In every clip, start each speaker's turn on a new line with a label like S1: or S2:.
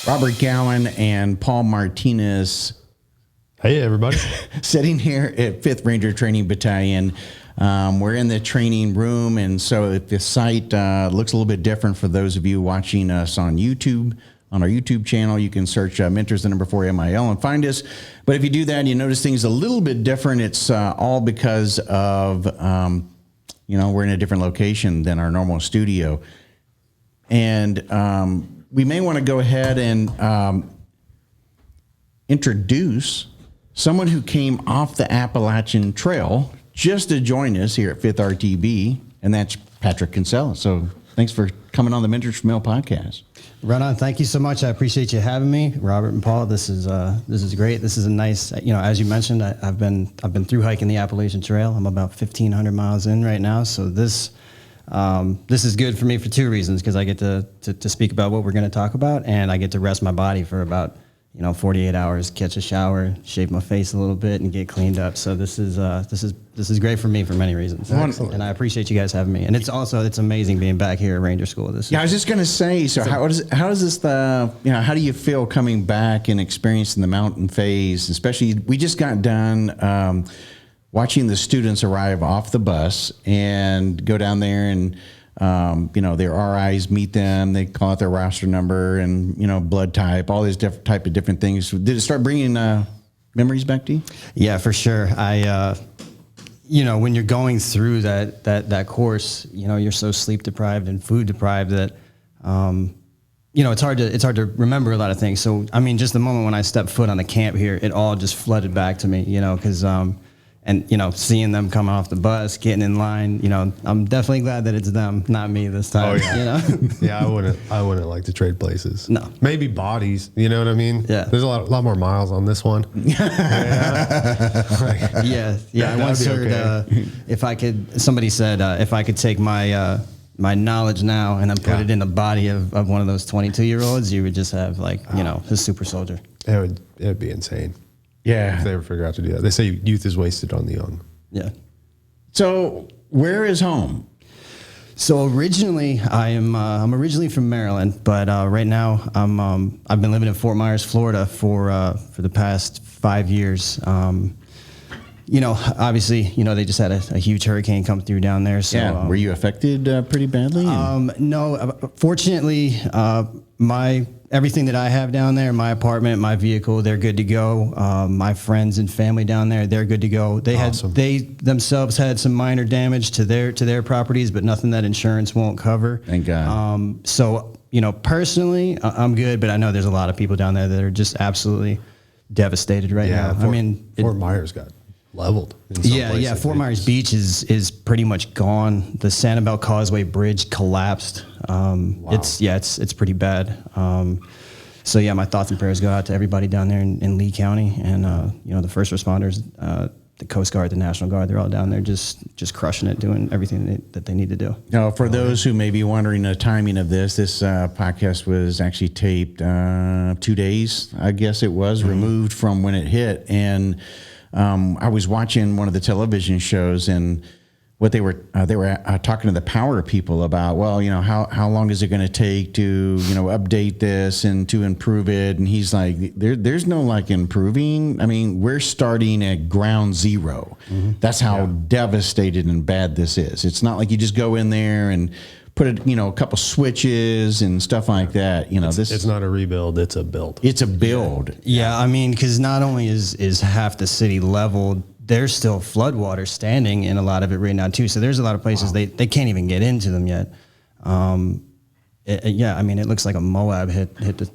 S1: Robert Gowan and Paul Martinez.
S2: Hey, everybody.
S1: Sitting here at 5th Ranger Training Battalion. We're in the training room, and so if the site looks a little bit different for those of you watching us on YouTube, on our YouTube channel, you can search Mentors, the number 4 MIL, and find us. But if you do that, you notice things a little bit different. It's all because of, we're in a different location than our normal studio. And we may want to go ahead and introduce someone who came off the Appalachian Trail just to join us here at 5th RTB, and that's Patrick Kinsella. So thanks for coming on the Mentors for Male podcast.
S3: Right on. Thank you so much. I appreciate you having me, Robert and Paul. This is great. This is a nice, as you mentioned, I've been through hiking the Appalachian Trail. I'm about 1,500 miles in right now. So this is good for me for two reasons, because I get to speak about what we're going to talk about, and I get to rest my body for about 48 hours, catch a shower, shave my face a little bit, and get cleaned up. So this is great for me for many reasons. Excellent. And I appreciate you guys having me. And it's amazing being back here at Ranger School. I was
S1: just going to say, how does this how do you feel coming back and experiencing the mountain phase? Especially, we just got done watching the students arrive off the bus and go down there and their RIs meet them. They call out their roster number and, blood type, all these different things. Did it start bringing memories back to you? Yeah, for sure.
S3: When you're going through that course, you're so sleep deprived and food deprived that, it's hard to remember a lot of things. So, just the moment when I stepped foot on the camp here, it all just flooded back to me, because, seeing them come off the bus, getting in line, I'm definitely glad that it's them, not me this time.
S2: Oh, yeah. Yeah, I wouldn't like to trade places.
S3: No.
S2: Maybe bodies, you know what I mean?
S3: Yeah.
S2: There's a lot more miles on this one.
S3: Yeah. I once heard somebody said if I could take my knowledge now and then put it in the body of one of those 22-year-olds, you would just have a super soldier.
S2: It would be insane.
S1: Yeah.
S2: If they ever figure out to do that. They say youth is wasted on the young.
S3: Yeah.
S1: So where is home?
S3: So originally I'm originally from Maryland, but right now I've been living in Fort Myers, Florida for the past 5 years. Obviously, they just had a huge hurricane come through down there. So,
S1: yeah. Were you affected pretty badly?
S3: No. Fortunately, everything that I have down there, my apartment, my vehicle, they're good to go. My friends and family down there, they're good to go. They themselves had some minor damage to their properties, but nothing that insurance won't cover.
S1: Thank God.
S3: So, personally, I'm good, but I know there's a lot of people down there that are just absolutely devastated right now.
S2: Fort Myers got leveled in some places.
S3: Yeah. Fort Myers Beach is pretty much gone. The Sanibel Causeway Bridge collapsed. Wow. It's pretty bad. So my thoughts and prayers go out to everybody down there in Lee County, and the first responders, the Coast Guard, the National Guard, they're all down there just crushing it, doing everything that they need to do.
S1: Now, for those who may be wondering the timing of this podcast was actually taped 2 days, I guess it was, removed from when it hit, and I was watching one of the television shows, and what they were talking to the power people about. Well, how long is it going to take to update this and to improve it? And he's like, there's no improving. We're starting at ground zero. Mm-hmm. That's how devastated and bad this is. It's not like you just go in there and put a couple switches and stuff like that.
S2: It's not a rebuild, it's a build.
S1: It's a build.
S3: Yeah, because not only is half the city leveled, there's still floodwater standing in a lot of it right now too. So there's a lot of places they can't even get into them yet. It looks like a Moab hit the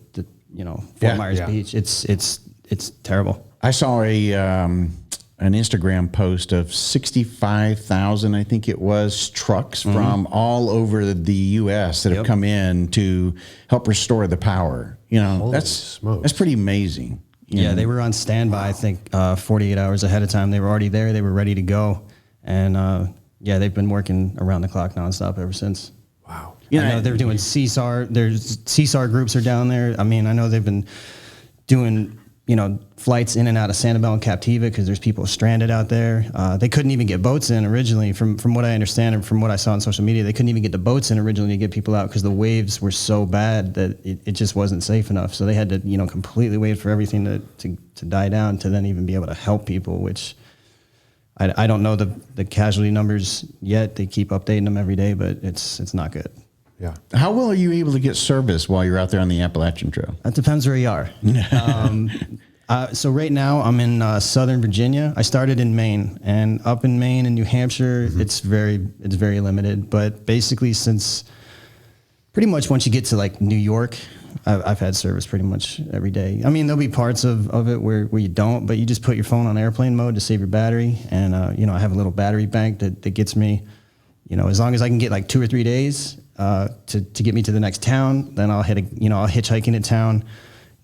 S3: Fort Myers Beach. It's terrible.
S1: I saw an Instagram post of 65,000, I think it was, trucks from all over the U.S. that have come in to help restore the power. That's pretty amazing.
S3: They were on standby, I think, 48 hours ahead of time. They were already there. They were ready to go. And, they've been working around the clock nonstop ever since.
S2: Wow.
S3: I know they're doing CSAR. There's CSAR groups are down there. I know they've been doing flights in and out of Sanibel and Captiva because there's people stranded out there. They couldn't even get boats in originally, from what I understand and from what I saw on social media. They couldn't even get the boats in originally to get people out because the waves were so bad that it just wasn't safe enough. So they had to, completely wait for everything to die down to then even be able to help people, which I don't know the casualty numbers yet. They keep updating them every day, but it's not good.
S2: Yeah.
S1: How well are you able to get service while you're out there on the Appalachian Trail?
S3: That depends where you are. So right now I'm in Southern Virginia. I started in Maine, and up in Maine and New Hampshire, it's very limited. But basically, since pretty much once you get to like New York, I've had service pretty much every day. I mean, there'll be parts of it where you don't, but you just put your phone on airplane mode to save your battery. And, I have a little battery bank that gets me, as long as I can get like 2 or 3 days to get me to the next town, then I'll I'll hitchhike into town,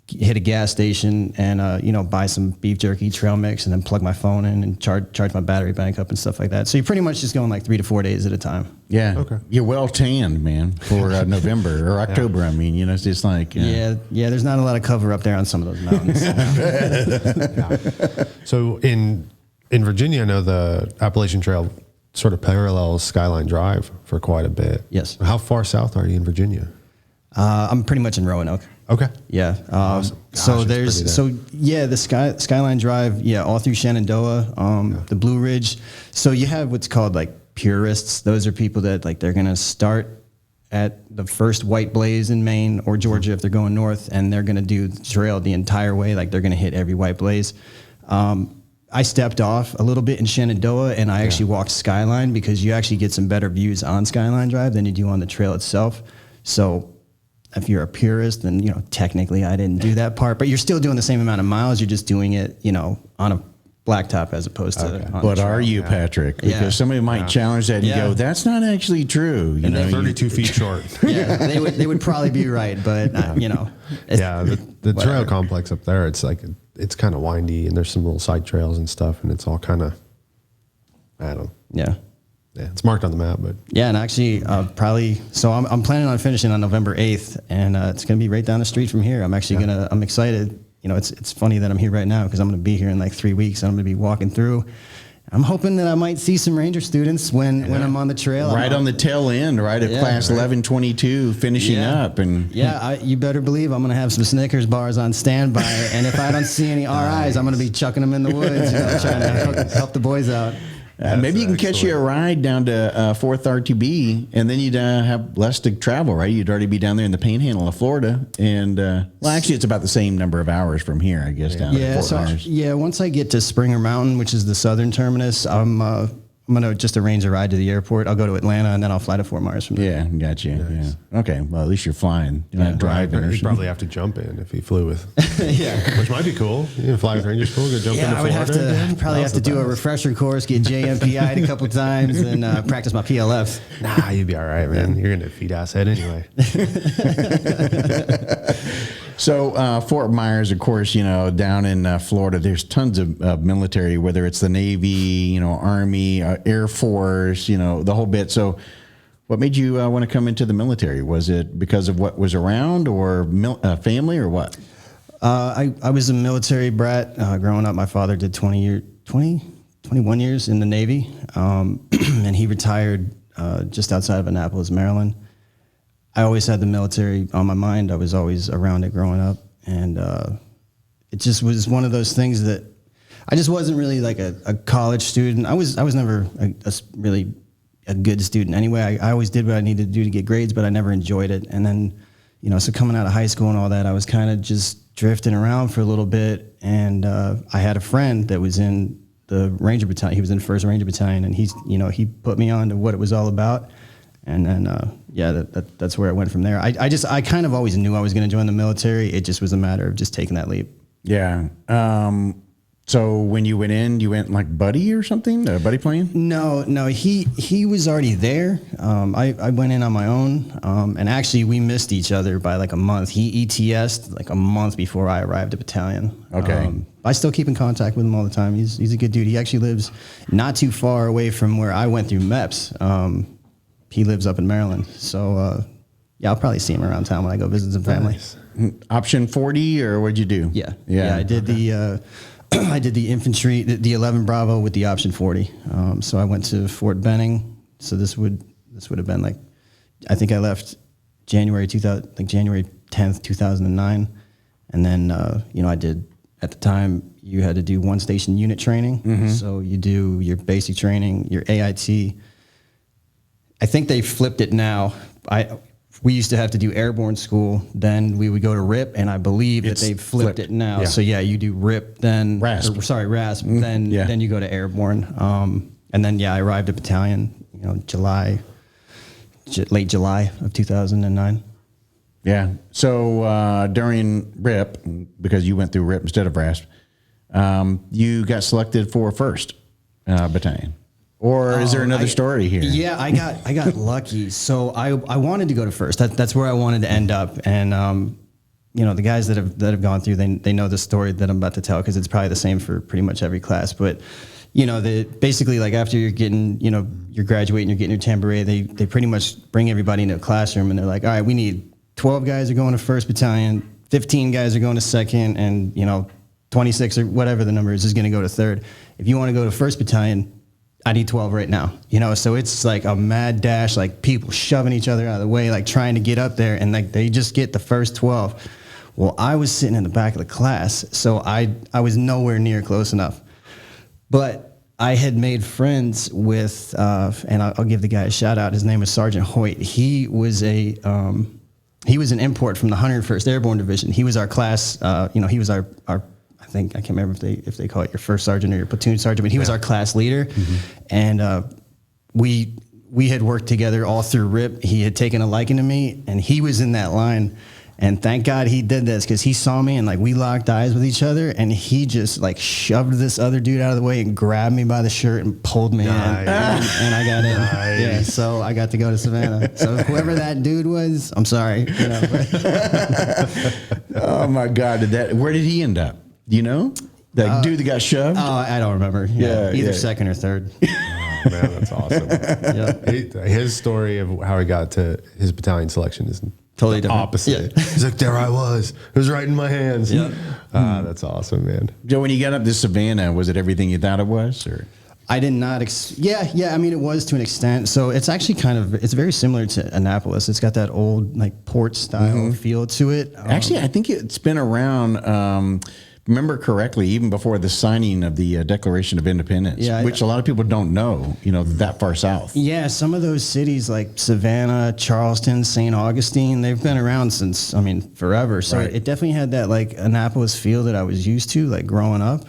S3: hit a gas station and, buy some beef jerky, trail mix, and then plug my phone in and charge my battery bank up and stuff like that. So you're pretty much just going like 3 to 4 days at a time.
S1: Yeah.
S2: Okay.
S1: You're well tanned, man, for November or October. I mean, it's just like.
S3: Yeah. There's not a lot of cover up there on some of those mountains.
S2: Yeah. So in Virginia, I know the Appalachian Trail sort of parallels Skyline Drive for quite a bit.
S3: Yes.
S2: How far south are you in Virginia?
S3: I'm pretty much in Roanoke.
S2: Okay.
S3: Yeah.
S2: Awesome.
S3: So
S2: Gosh,
S3: the Skyline Drive, all through Shenandoah, the Blue Ridge. So you have what's called like purists. Those are people that like they're going to start at the first white blaze in Maine or Georgia if they're going north, and they're going to do the trail the entire way. Like they're going to hit every white blaze. I stepped off a little bit in Shenandoah, and I actually walked Skyline because you actually get some better views on Skyline Drive than you do on the trail itself. So if you're a purist, then, technically I didn't do that part, but you're still doing the same amount of miles. You're just doing it, on a blacktop as opposed to.
S2: Okay.
S3: On
S1: But
S3: the trail.
S1: are you, Patrick? Because
S3: Yeah.
S1: somebody might challenge that and go, that's not actually true.
S2: And they're 32 feet short.
S3: Yeah, they would probably be right, but
S2: Yeah, the trail complex up there, it's like it's kind of windy, and there's some little side trails and stuff, and it's all kind of, I don't know.
S3: Yeah.
S2: Yeah, it's marked on the map, but
S3: Yeah, and actually, so I'm planning on finishing on November 8th, and it's going to be right down the street from here. I'm actually I'm excited. It's funny that I'm here right now because I'm going to be here in like 3 weeks, and I'm going to be walking through. I'm hoping that I might see some Ranger students when I'm on the trail.
S1: Right on the tail end, right at class 1122 finishing up. And
S3: you better believe I'm going to have some Snickers bars on standby, and if I don't see any RIs, I'm going to be chucking them in the woods, trying to help the boys out.
S1: Maybe you can catch you a ride down to 4th RTB, and then you'd have less to travel, right? You'd already be down there in the Panhandle of Florida, and actually, it's about the same number of hours from here, I guess, down to Fort Myers.
S3: Once I get to Springer Mountain, which is the southern terminus, I'm going to just arrange a ride to the airport. I'll go to Atlanta, and then I'll fly to Fort Myers from there.
S1: Yeah, gotcha.
S2: Nice.
S1: Yeah. Okay, well, at least you're flying. You're not driving.
S2: You'd probably have to jump in if he flew with.
S3: Yeah.
S2: Which might be cool. You can fly with Ranger School, go jump into
S3: I would
S2: Florida.
S3: have to do a refresher course, get JMPI'd a couple times, and practice my PLFs.
S2: Nah, you'd be all right, man. You're going to feed ass head anyway.
S1: So Fort Myers, of course, down in Florida, there's tons of military, whether it's the Navy, Army, Air Force, the whole bit. So what made you want to come into the military? Was it because of what was around or family or what?
S3: I was a military brat growing up. My father did 21 years in the Navy, and he retired just outside of Annapolis, Maryland. I always had the military on my mind. I was always around it growing up, and it just was one of those things that I just wasn't really like a college student. I was never really a good student anyway. I always did what I needed to do to get grades, but I never enjoyed it. And then, so coming out of high school and all that, I was kind of just drifting around for a little bit, and I had a friend that was in the Ranger Battalion. He was in the 1st Ranger Battalion, and he put me on to what it was all about. And then, that's where it went from there. I kind of always knew I was going to join the military. It just was a matter of just taking that leap.
S1: Yeah. So when you went in, you went like buddy or something, a buddy plane?
S3: No, he was already there. I went in on my own. And actually we missed each other by like a month. He ETS'd like a month before I arrived at battalion.
S1: Okay.
S3: I still keep in contact with him all the time. He's a good dude. He actually lives not too far away from where I went through MEPS. He lives up in Maryland. So, I'll probably see him around town when I go visit some family.
S2: Nice.
S1: Option 40, or what'd you do?
S3: Yeah. I did the I did the infantry, the 11 Bravo with the option 40. So I went to Fort Benning. So this would have been like, I think I left January 10th, 2009. And then, I did, at the time, you had to do one station unit training. So you do your basic training, your AIT. I think they flipped it now. We used to have to do airborne school, then we would go to RIP, and I believe that they flipped it now.
S2: Yeah.
S3: So you do RIP, then RASP, then you go to airborne. And then I arrived at Battalion, late July of 2009.
S1: Yeah. So during RIP, because you went through RIP instead of RASP, you got selected for 1st Battalion. Or is there another story here?
S3: Yeah, I got lucky. So I wanted to go to 1st. That's where I wanted to end up. And the guys that have gone through, they know the story that I'm about to tell, because it's probably the same for pretty much every class. But basically, like, after you're getting, you're graduating, you're getting your tambourine, they pretty much bring everybody into a classroom, and they're like, all right, we need 12 guys are going to 1st Battalion, 15 guys are going to 2nd, and 26 or whatever the number is going to go to 3rd. If you want to go to 1st Battalion, I need 12 right now, so it's like a mad dash, like people shoving each other out of the way, like trying to get up there, and like they just get the first 12. Well, I was sitting in the back of the class, so I was nowhere near close enough. But I had made friends with, and I'll give the guy a shout out. His name is Sergeant Hoyt. He was an import from the 101st Airborne Division. He was our class, he was our I can't remember if they call it your first sergeant or your platoon sergeant, but he was our class leader. And we had worked together all through RIP. He had taken a liking to me, and he was in that line. And thank God he did this, because he saw me, and like we locked eyes with each other, and he just like shoved this other dude out of the way and grabbed me by the shirt and pulled me in, and I got in.
S2: Nice.
S3: Yeah, so I got to go to Savannah. So whoever that dude was, I'm sorry.
S1: Oh my God! Where did he end up? Do you know? The dude that got shoved?
S3: Oh, I don't remember. Either 2nd or 3rd.
S2: Oh, man, that's awesome. His story of how he got to his battalion selection is
S3: totally different.
S2: Opposite. Yeah. He's like, there I was. It was right in my hands. Yeah. That's awesome, man.
S1: Joe, when you got up to Savannah, was it everything you thought it was? Or?
S3: I did not. I mean, it was to an extent. So it's actually it's very similar to Annapolis. It's got that old like port style feel to it.
S1: Actually, I think it's been around. Remember correctly, even before the signing of the Declaration of Independence, which a lot of people don't know, that far south.
S3: Yeah, some of those cities like Savannah, Charleston, St. Augustine, they've been around since, forever. So it definitely had that like Annapolis feel that I was used to, like growing up.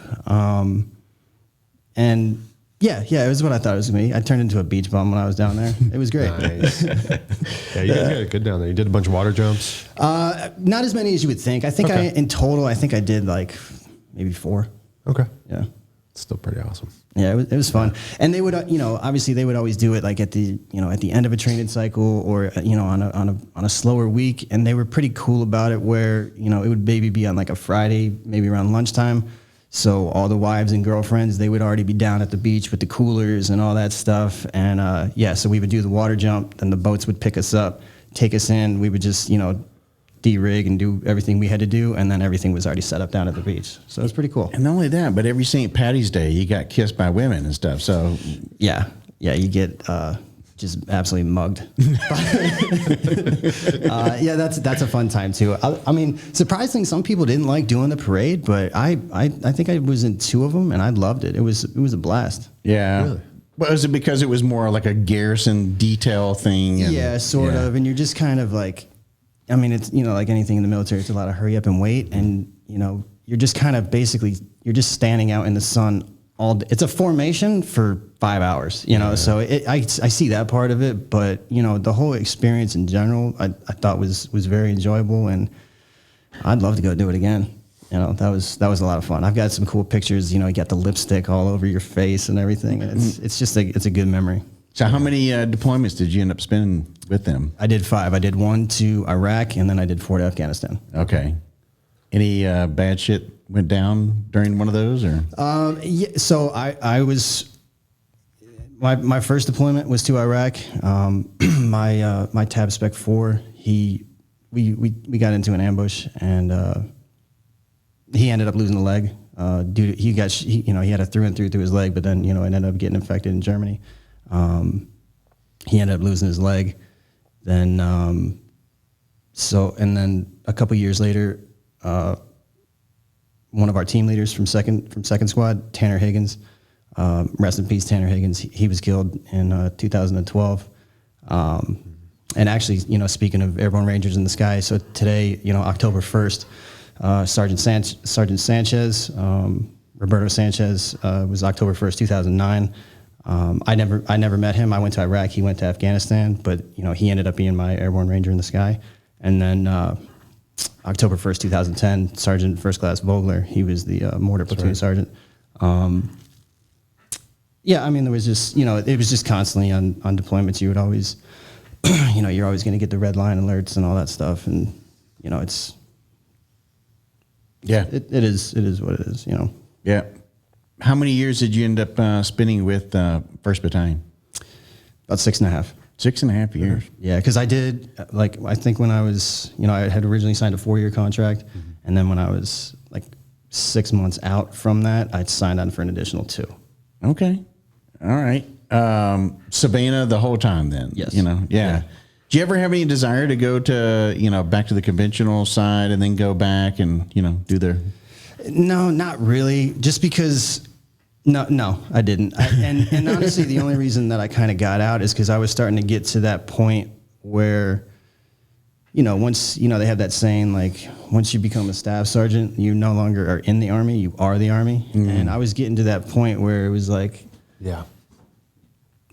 S3: And it was what I thought it was going to be. I turned into a beach bum when I was down there. It was great.
S2: Nice. Yeah, you guys got it good down there. You did a bunch of water jumps?
S3: Not as many as you would think. I think in total, I did like maybe 4.
S2: Okay.
S3: Yeah.
S2: Still pretty awesome.
S3: Yeah, it was fun. And they would, obviously they would always do it like at the end of a training cycle, or, on a slower week. And they were pretty cool about it, where, it would maybe be on like a Friday, maybe around lunchtime. So all the wives and girlfriends, they would already be down at the beach with the coolers and all that stuff. And so we would do the water jump, then the boats would pick us up, take us in. We would just, de-rig and do everything we had to do, and then everything was already set up down at the beach. So it was pretty cool.
S1: And not only that, but every St. Patty's Day, you got kissed by women and stuff. So
S3: yeah, you get just absolutely mugged. That's a fun time too. I mean, surprisingly, some people didn't like doing the parade, but I think I was in 2 of them, and I loved it. It was a blast.
S1: Yeah. Really? But was it because it was more like a garrison detail thing?
S3: Yeah, sort of. And you're just kind of like, it's, like anything in the military, it's a lot of hurry up and wait. And, you're just kind of you're just standing out in the sun all day. It's a formation for 5 hours, so I see that part of it. But, the whole experience in general, I thought was very enjoyable. And I'd love to go do it again. That was a lot of fun. I've got some cool pictures. You got the lipstick all over your face and everything. It's just it's a good memory.
S1: So how many deployments did you end up spending with them?
S3: I did 5. I did 1 to Iraq, and then I did 4 to Afghanistan.
S1: Okay. Any bad shit went down during one of those, or?
S3: Yeah. So I was my first deployment was to Iraq. My Tab Spec 4, he we got into an ambush, and he ended up losing a leg. He had a through and through his leg, but then it ended up getting infected in Germany. He ended up losing his leg. Then and then a couple years later, one of our team leaders from second squad, Tanner Higgins, rest in peace, Tanner Higgins. He was killed in 2012. And actually, speaking of airborne rangers in the sky, so today, October 1st, Sergeant Sanchez, Roberto Sanchez, was October 1st, 2009. I never met him. I went to Iraq. He went to Afghanistan, but he ended up being my airborne ranger in the sky. And then October 1st, 2010, Sergeant First Class Vogler. He was the mortar platoon sergeant. Yeah, I mean, there was just it was just constantly on deployments. You would always, you're always going to get the red line alerts and all that stuff, and it's it is what it is.
S1: Yeah. How many years did you end up spending with 1st Battalion?
S3: About 6.5.
S1: 6.5 years.
S3: Yeah, because I did, I think when I was, I had originally signed a 4-year contract, and then when I was 6 months out from that, I'd signed on for an additional 2.
S1: Okay. All right. Savannah the whole time then?
S3: Yes.
S1: Yeah. Do you ever have any desire to go to, back to the conventional side and then go back and, do the...
S3: No, not really. Just because... No, I didn't. And honestly, the only reason that I kind of got out is because I was starting to get to that point where, once, they have that saying, once you become a staff sergeant, you no longer are in the Army, you are the Army. Mm-hmm. And I was getting to that point where it was
S2: yeah,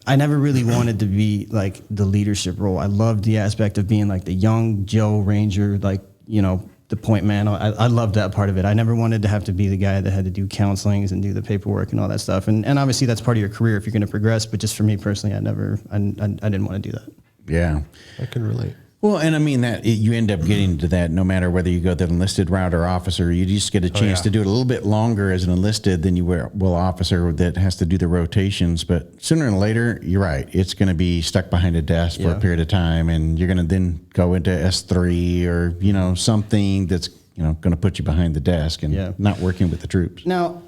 S3: I never really wanted to be the leadership role. I loved the aspect of being the young Joe Ranger, the point man. I loved that part of it. I never wanted to have to be the guy that had to do counselings and do the paperwork and all that stuff. And obviously that's part of your career if you're going to progress. But just for me personally, I didn't want to do that.
S1: Yeah.
S2: I can relate.
S1: Well, and I mean you end up getting to that no matter whether you go the enlisted route or officer. You just get a chance to do it a little bit longer as an enlisted than you will officer that has to do the rotations. But sooner or later, you're right. It's going to be stuck behind a desk for a period of time, and you're going to then go into S3 or something that's going to put you behind the desk and not working with the troops.
S3: Now,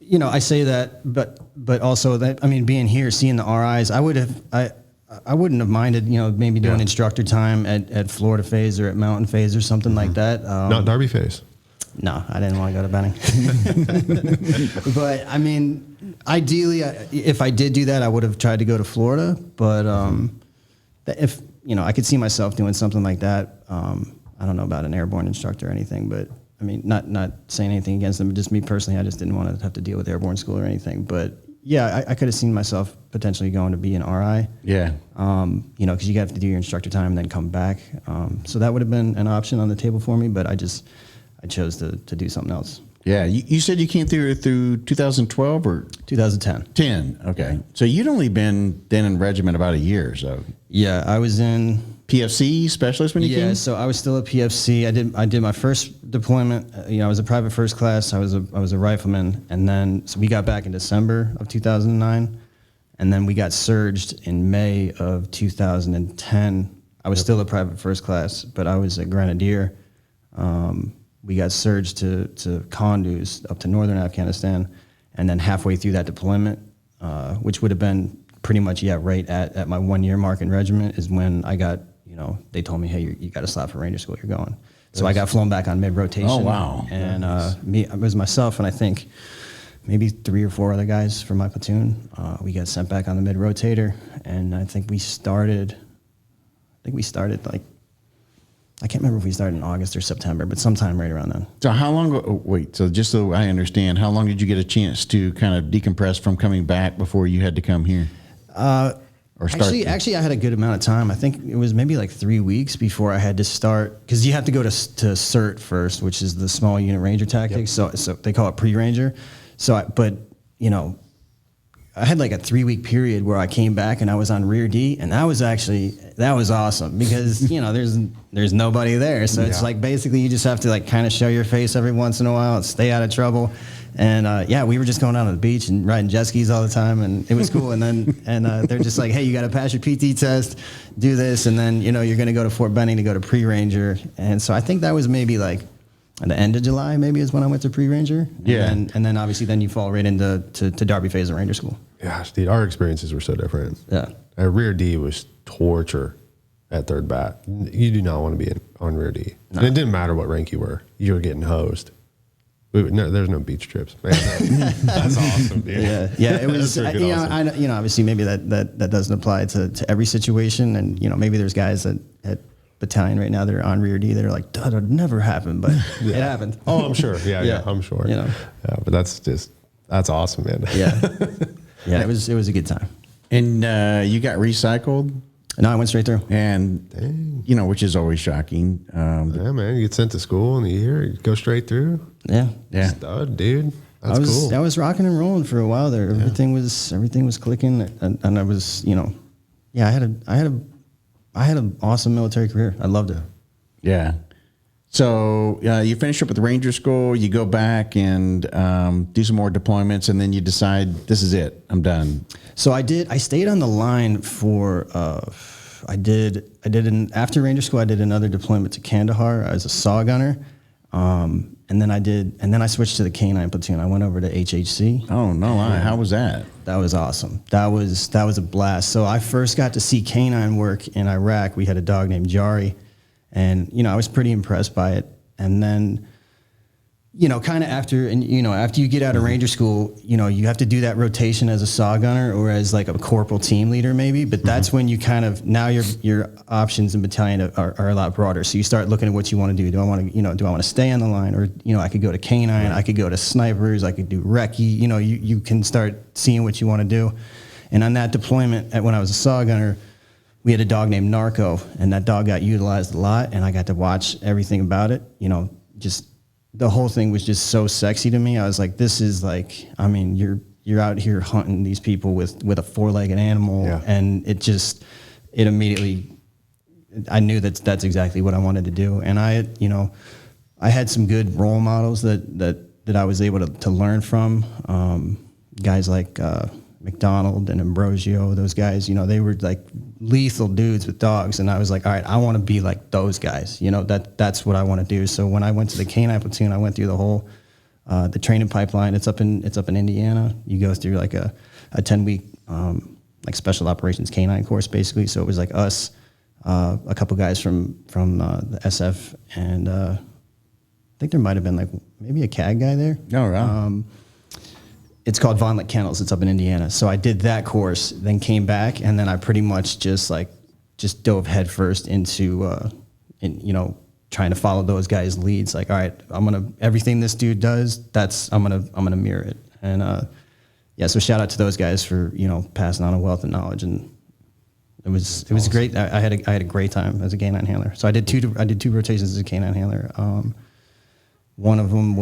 S3: I say that, but also that being here, seeing the RIs, I wouldn't have minded, maybe doing instructor time at Florida Phase or at Mountain Phase or something like that.
S2: Not Darby Phase.
S3: No, I didn't want to go to Benning. But ideally, if I did do that, I would have tried to go to Florida. But if I could see myself doing something like that. I don't know about an airborne instructor or anything, but not saying anything against them. But just me personally, I just didn't want to have to deal with airborne school or anything. But yeah, I could have seen myself potentially going to be an RI.
S1: Yeah.
S3: Because you have to do your instructor time and then come back. So that would have been an option on the table for me, but I chose to do something else.
S1: Yeah. You said you came through 2012 or
S3: 2010.
S1: 10. Okay. So you'd only been then in regiment about a year. So
S3: yeah, I was in
S1: PFC specialist when you came.
S3: Yeah, so I was still at PFC. I did my first deployment. I was a private first class. I was a rifleman, and then so we got back in December of 2009, and then we got surged in May of 2010. I was still a private first class, but I was a grenadier. We got surged to Kunduz up to northern Afghanistan, and then halfway through that deployment, which would have been pretty much right at my 1 year mark in regiment, is when I got. They told me, hey, you got to slot for Ranger School. You're going. So I got flown back on mid-rotation.
S1: Oh, wow.
S3: And it was myself and I think maybe 3 or 4 other guys from my platoon. We got sent back on the mid-rotator. And I think we started I can't remember if we started in August or September, but sometime right around then.
S1: So how long, so just so I understand, how long did you get a chance to kind of decompress from coming back before you had to come here?
S3: Actually, I had a good amount of time. I think it was maybe 3 weeks before I had to start, because you have to go to CERT first, which is the small unit ranger tactics. Yep. So they call it pre-ranger. I had a 3 week period where I came back and I was on rear D, and that was awesome because there's nobody there. So it's basically you just have to kind of show your face every once in a while and stay out of trouble. And yeah, we were just going down to the beach and riding jet skis all the time, and it was cool. And then they're just like, hey, you got to pass your PT test, do this, and then you're going to go to Fort Benning to go to pre-ranger. And so I think that was maybe like at the end of July, maybe is when I went to pre-ranger.
S1: Yeah.
S3: And then obviously then you fall right into Darby phase of Ranger School.
S2: Gosh, dude, our experiences were so different.
S3: Yeah.
S2: Rear D was torture at 3rd Bat. You do not want to be on Rear D. No. And it didn't matter what rank you were getting hosed. There's no beach trips. Man, that's awesome, dude.
S3: Yeah. It was. Awesome. Obviously, maybe that doesn't apply to every situation, and maybe there's guys at Battalion right now that are on Rear D that are like, that would never happen, but it happened.
S2: Oh, I'm sure. Yeah, I'm sure. Yeah, but that's awesome, man.
S3: Yeah. It was a good time.
S1: And you got recycled?
S3: No, I went straight through.
S1: And, which is always shocking.
S2: Yeah, man. You get sent to school in a year, you go straight through.
S3: Yeah.
S2: Stud, dude. That's cool.
S3: I was rocking and rolling for a while there. Everything was clicking. And I was, I had an awesome military career. I loved it.
S1: Yeah. So you finish up with the Ranger School, you go back and do some more deployments, and then you decide, this is it, I'm done.
S3: So I stayed on the line for, after Ranger School, I did another deployment to Kandahar as a saw gunner. And then I switched to the K9 platoon. I went over to HHC.
S1: Oh, no lie. How was that?
S3: That was awesome. That was a blast. So I first got to see K9 work in Iraq. We had a dog named Jari. And, I was pretty impressed by it. And then, kind of after you get out of Ranger School, you have to do that rotation as a saw gunner or as like a corporal team leader maybe. But that's when you kind of, now your options in battalion are a lot broader. So you start looking at what you want to do. Do I want to stay on the line? Or, I could go to K9, I could go to snipers, I could do recce. You can start seeing what you want to do. And on that deployment, when I was a saw gunner, we had a dog named Narco, and that dog got utilized a lot, and I got to watch everything about it. Just the whole thing was just so sexy to me. I was like, this is like, you're out here hunting these people with a 4-legged animal, and it immediately, I knew that's exactly what I wanted to do. And I had some good role models that I was able to learn from, guys like McDonald and Ambrosio, those guys, they were like lethal dudes with dogs. And I was like, all right, I want to be like those guys. That's what I want to do. So when I went to the K9 platoon, I went through the whole, the training pipeline. It's up in Indiana. You go through like a 10-week, like special operations K9 course basically. So it was like us, a couple guys from the SF, and I think there might've been like maybe a CAG guy there.
S1: Oh, right.
S3: It's called Von Lick Kennels. It's up in Indiana. So I did that course, then came back, and then I pretty much just dove headfirst into, trying to follow those guys' leads. Like, all right, everything this dude does, I'm gonna mirror it. And so shout out to those guys for passing on a wealth of knowledge, and it was great. I had a great time as a K9 handler. So I did two rotations as a K9 handler. One of them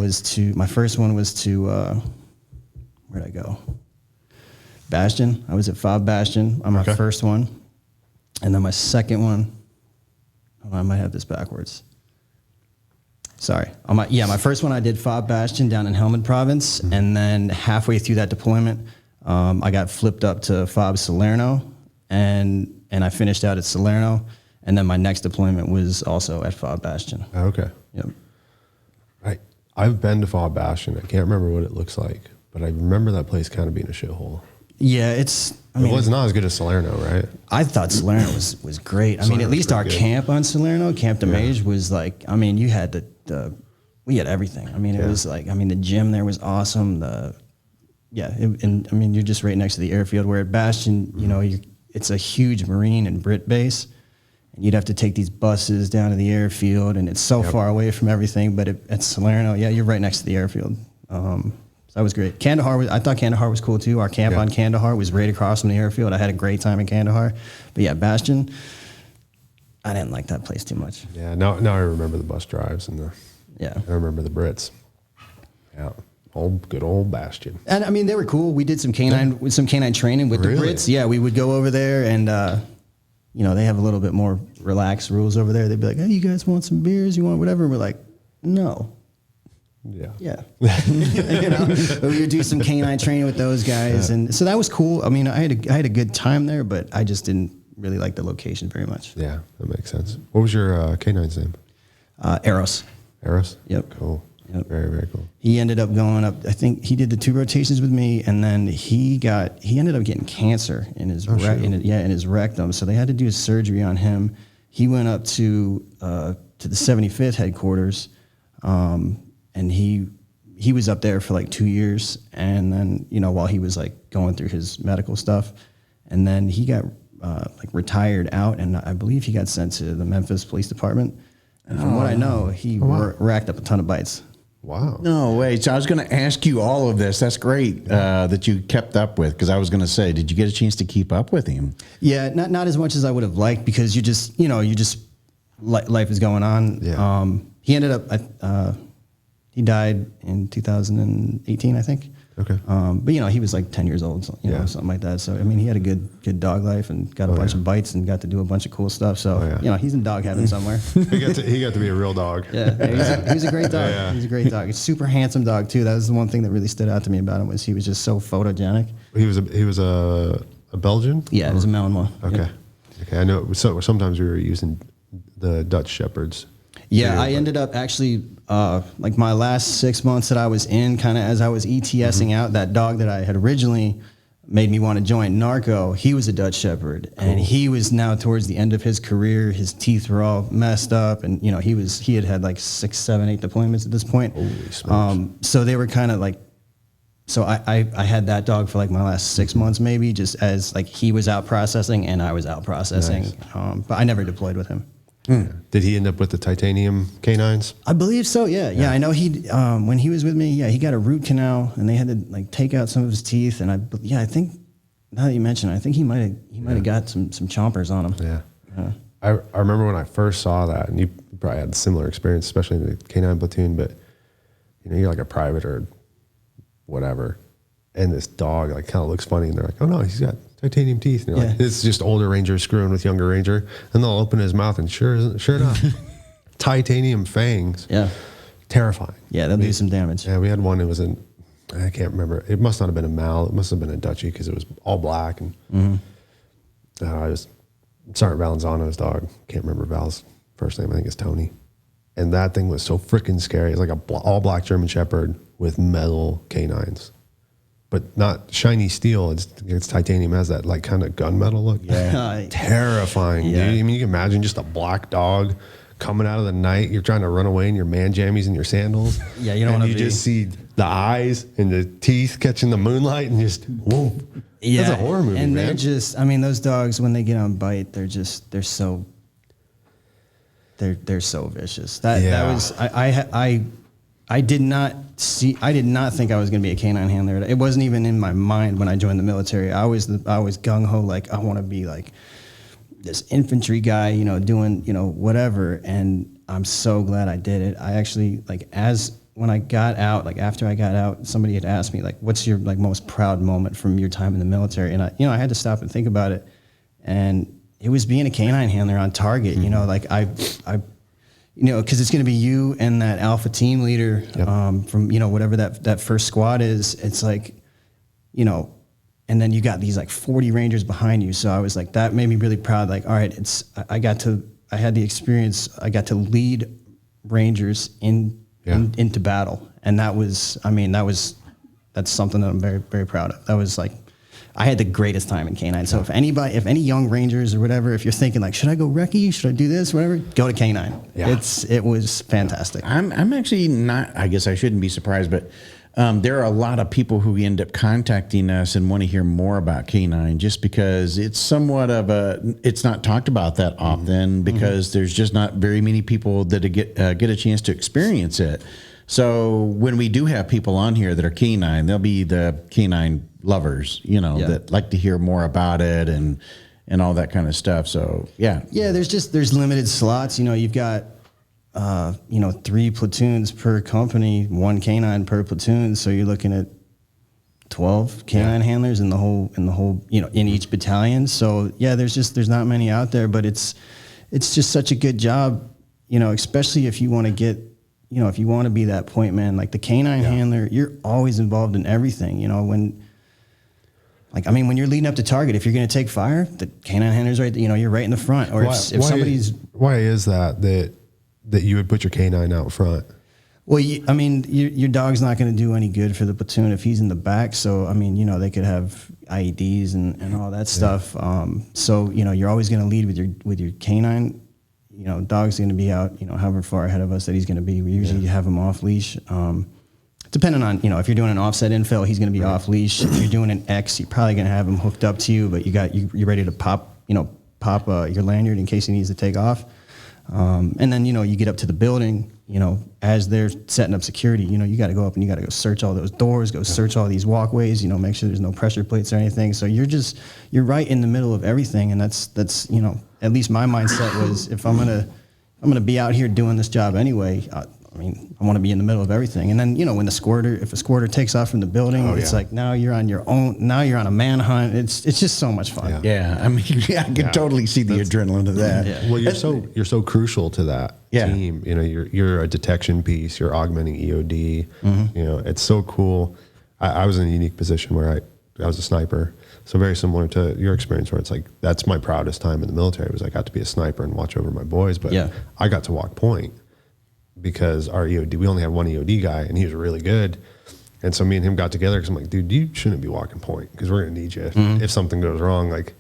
S3: my first one was to. Where'd I go? Bastion. I was at FOB Bastion on my first one. And then my second one, I might have this backwards. Sorry. My first one I did FOB Bastion down in Helmand Province. Mm-hmm. And then halfway through that deployment, I got flipped up to FOB Salerno. And I finished out at Salerno. And then my next deployment was also at FOB Bastion.
S2: Okay.
S3: Yep.
S2: Right. I've been to FOB Bastion. I can't remember what it looks like. But I remember that place kind of being a shithole.
S3: Yeah, it was
S2: not as good as Salerno, right?
S3: I thought Salerno was great. Salerno at least our camp on Salerno, Camp de Mage, was like, you had we had everything. It was like, the gym there was awesome. You're just right next to the airfield. Where at Bastion, it's a huge Marine and Brit base. And you'd have to take these buses down to the airfield, and it's so far away from everything. But at Salerno, you're right next to the airfield. So that was great. I thought Kandahar was cool too. Our camp on Kandahar was right across from the airfield. I had a great time in Kandahar. But Bastion, I didn't like that place too much.
S2: Yeah, now I remember the bus drives and I remember the Brits. Yeah, good old Bastion.
S3: And they were cool. We did some K9 training with the Brits. Yeah, we would go over there and they have a little bit more relaxed rules over there. They'd be like, hey, you guys want some beers? You want whatever? And we're like, no. Yeah. We would do some canine training with those guys. And so that was cool. I mean, I had a good time there, but I just didn't really like the location very much.
S2: Yeah, that makes sense. What was your canine's name?
S3: Eros.
S2: Eros?
S3: Yep.
S2: Cool.
S3: Yep.
S2: Very, very cool.
S3: He ended up going up, I think he did the 2 rotations with me, and then he ended up getting cancer in his in his rectum. So they had to do a surgery on him. He went up to the 75th headquarters, and he was up there for like 2 years, and then while he was like going through his medical stuff, and then he got like retired out, and I believe he got sent to the Memphis Police Department. And from what I know, he racked up a ton of bites.
S2: Wow.
S1: No way. So I was going to ask you all of this. That's great that you kept up with, because I was going to say, did you get a chance to keep up with him?
S3: Yeah, not as much as I would have liked, because life is going on.
S2: Yeah.
S3: He ended up, he died in 2018, I think.
S2: Okay.
S3: But he was like 10 years old, something like that. So I mean, he had a good dog life and got a bunch of bites and got to do a bunch of cool stuff. So he's in dog heaven somewhere.
S2: He got to be a real dog.
S3: Yeah, he's a great dog. Yeah. He's a great dog. He's a super handsome dog too. That was the one thing that really stood out to me about him, was he was just so photogenic.
S2: He was a Belgian.
S3: Yeah, he was a Malinois.
S2: Okay.
S3: Yeah.
S2: Okay. I know. So sometimes we were using the Dutch Shepherds.
S3: Yeah, I ended up actually, like my last 6 months that I was in, kind of as I was ETSing out, that dog that I had originally made me want to join Narco, he was a Dutch Shepherd. Cool. And he was now towards the end of his career. His teeth were all messed up, and he had like 6, 7, 8 deployments at this point.
S2: Holy smokes.
S3: So they were kind of like, so I had that dog for like my last 6 months, maybe, just as like he was out processing and I was out processing. Nice. But I never deployed with him.
S2: Did he end up with the titanium canines?
S3: I believe so. Yeah. I know he when he was with me. Yeah, he got a root canal, and they had to like take out some of his teeth. And I think now that you mention it, I think he might have got some chompers on him.
S2: Yeah. I remember when I first saw that, and you probably had a similar experience, especially in the canine platoon. But you're like a private or whatever, and this dog like kind of looks funny, and they're like, "Oh no, he's got titanium teeth." And you're like, it's just older Ranger screwing with younger Ranger, and they'll open his mouth, and sure enough, titanium fangs. Yeah, terrifying.
S3: Yeah, they'll do some damage.
S2: Yeah, we had one. It was I can't remember. It must not have been a Mal. It must have been a Dutchie, because it was all black. And I was Sergeant Valenzano's dog. Can't remember Val's first name. I think it's Tony. And that thing was so freaking scary. It's like all black German Shepherd with metal canines. But not shiny steel. It's titanium. It has that like kind of gunmetal look. Yeah, terrifying. Yeah. Dude. I mean, you can imagine just a black dog coming out of the night. You're trying to run away in your man jammies and your sandals.
S3: Yeah, you don't want to.
S2: You just see the eyes and the teeth catching the moonlight, and just whoa.
S3: Yeah,
S2: that's a horror movie,
S3: and
S2: man.
S3: they're just. I mean, those dogs, when they get on bite, they're so vicious. That was I did not think I was going to be a canine handler. It wasn't even in my mind when I joined the military. I was gung ho, like I want to be like this infantry guy, doing whatever. And I'm so glad I did it. I actually when I got out, like after I got out, somebody had asked me like, "What's your like most proud moment from your time in the military?" And I had to stop and think about it, and it was being a canine handler on target. Mm-hmm. Like I because it's going to be you and that alpha team leader. Yep. From whatever that first squad is. It's like, and then you got these like 40 Rangers behind you. So I was like, that made me really proud. Like, all right, I had the experience. I got to lead Rangers into battle, and that's something that I'm very, very proud of. That was like, I had the greatest time in K9. So if any young Rangers or whatever, if you're thinking like, should I go recce? Should I do this? Whatever, go to K9. Yeah. It was fantastic.
S1: I'm actually not, I guess I shouldn't be surprised, but there are a lot of people who end up contacting us and want to hear more about K9, just because it's somewhat of it's not talked about that often, because there's just not very many people that get a chance to experience it. So when we do have people on here that are K9, they'll be the K9 lovers, that like to hear more about it and all that kind of stuff. So yeah. Yeah,
S3: there's limited slots. You've got 3 platoons per company, 1 K9 per platoon. So you're looking at 12 K9 handlers in the whole, in each battalion. So yeah, there's not many out there, but it's just such a good job, especially if you want to get you know, if you want to be that point man, like the canine handler, you're always involved in everything. You know, when you're leading up to target, if you're going to take fire, the canine handler's right. You know, you're right in the front. Or if somebody's,
S2: why is that you would put your canine out front?
S3: Well, your dog's not going to do any good for the platoon if he's in the back. So, I mean, you know, they could have IEDs and all that stuff. So, you know, you're always going to lead with your canine. You know, dog's going to be out, you know, however far ahead of us that he's going to be. We usually have him off leash. Depending on, you know, if you're doing an offset infill, he's going to be off leash. If you're doing an X, you're probably going to have him hooked up to you, but you're ready to pop your lanyard in case he needs to take off. And then, you know, you get up to the building, you know, as they're setting up security, you know, you got to go up and you got to go search all those doors, go search all these walkways, you know, make sure there's no pressure plates or anything. So you're right in the middle of everything. And that's, you know, at least my mindset was if I'm going to be out here doing this job anyway, I want to be in the middle of everything. And then, you know, when if a squirter takes off from the building, it's like now you're on your own. Now you're on a manhunt. It's just so much fun.
S1: Yeah. I mean, I can totally see the adrenaline of that.
S3: Yeah.
S2: Well, you're so crucial to that team. You know, you're a detection piece. You're augmenting EOD. You know, it's so cool. I was in a unique position where I was a sniper. So very similar to your experience where it's like, that's my proudest time in the military was I got to be a sniper and watch over my boys. But I got to walk point because our EOD, we only had one EOD guy and he was really good. And so me and him got together because I'm like, dude, you shouldn't be walking point because we're going to need you. If something goes wrong, like,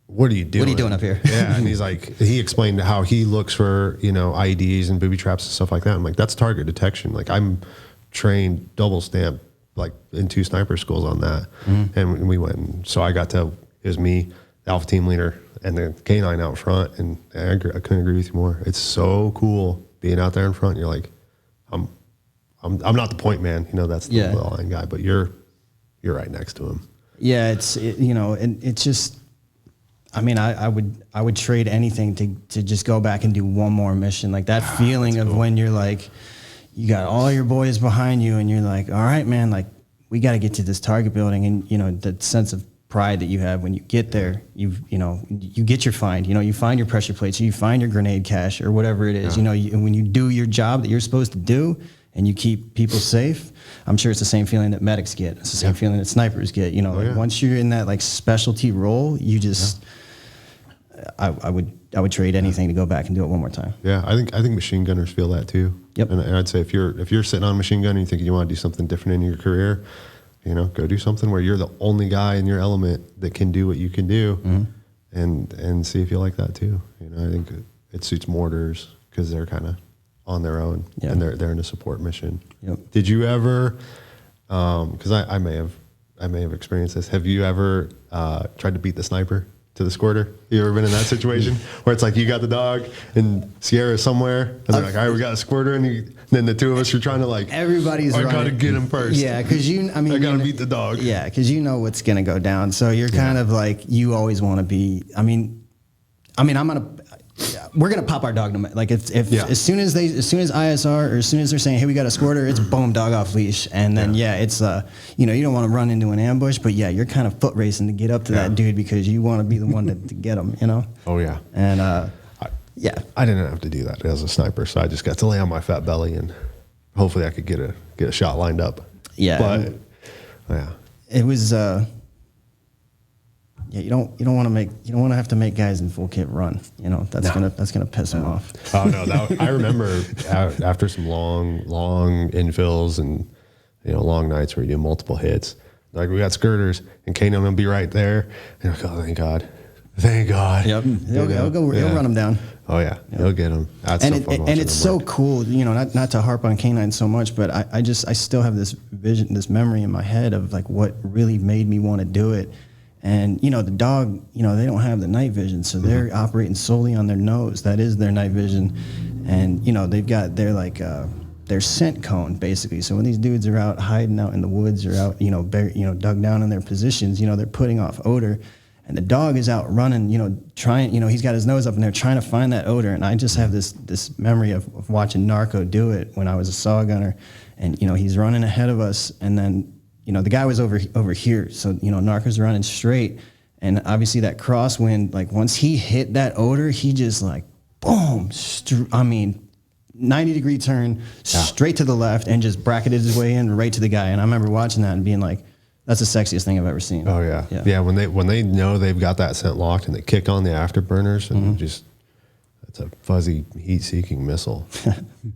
S2: what are you doing?
S3: What are you doing up here?
S2: Yeah. And he's like, he explained how he looks for, you know, IEDs and booby traps and stuff like that. I'm like, that's target detection. Like I'm trained double stamp, like in 2 sniper schools on that. And we went, and so it was me, the alpha team leader and the canine out front. And I couldn't agree with you more. It's so cool being out there in front. You're like, I'm not the point man, you know, that's the line guy, but you're right next to him.
S3: Yeah. You know, and it's just, I mean, I would trade anything to just go back and do one more mission. Like that feeling of when you're like, you got all your boys behind you and you're like, all right, man, like we got to get to this target building. And, you know, that sense of pride that you have when you get there, you get your find, you know, you find your pressure plates, you find your grenade cache or whatever it is, you know, when you do your job that you're supposed to do and you keep people safe, I'm sure it's the same feeling that medics get. It's the same feeling that snipers get, you know, once you're in that like specialty role, you just, I would trade anything to go back and do it one more time.
S2: Yeah. I think machine gunners feel that too.
S3: Yep.
S2: And I'd say if you're sitting on a machine gun and you think you want to do something different in your career, you know, go do something where you're the only guy in your element that can do what you can do, and see if you like that too. You know, I think it suits mortars because they're kind of on their own and they're in a support mission.
S3: Yep.
S2: Did you ever? Because I may have experienced this. Have you ever tried to beat the sniper to the squirter? You ever been in that situation where it's like you got the dog and Sierra's somewhere and they're like, all right, we got a squirter, and then the two of us are trying to like,
S3: everybody's
S2: I gotta get him first.
S3: Yeah, because I gotta
S2: beat the dog.
S3: Yeah, because you know what's gonna go down. So you're kind of like, you always want to be. We're gonna pop our dog no matter. Like if as soon as ISR or as soon as they're saying, hey, we got a squirter, it's boom, dog off leash, and then it's you know, you don't want to run into an ambush, but you're kind of foot racing to get up to that dude because you want to be the one to get him, you know.
S2: Oh yeah.
S3: And
S2: I didn't have to do that as a sniper, so I just got to lay on my fat belly and hopefully I could get a shot lined up.
S3: Yeah.
S2: But
S3: it was. You don't want to have to make guys in full kit run. You know, that's gonna piss them off.
S2: Oh no, I remember after some long infills and, you know, long nights where you do multiple hits. Like we got skirters and Kano will be right there, and you're like, oh, thank God.
S3: Yep, he'll run them down.
S2: Oh yeah, he'll get them. That's so fun.
S3: And it's so cool. You know, not to harp on canines so much, but I still have this vision, this memory in my head of like what really made me want to do it. And, you know, the dog, you know, they don't have the night vision, so they're operating solely on their nose. That is their night vision. And, you know, they've got their, like, their scent cone, basically. So when these dudes are out hiding out in the woods or out, dug down in their positions, you know, they're putting off odor. And the dog is out running, you know, trying, you know, he's got his nose up in there trying to find that odor. And I just have this memory of watching Narco do it when I was a saw gunner. And, you know, he's running ahead of us, and then, you know, the guy was over here. So, you know, Narco's running straight. And obviously that crosswind, like once he hit that odor, he just like, boom. 90-degree turn straight to the left and just bracketed his way in right to the guy. And I remember watching that and being like, that's the sexiest thing I've ever seen.
S2: Oh yeah. Yeah. When they know they've got that scent locked and they kick on the afterburners and just, it's a fuzzy heat-seeking missile.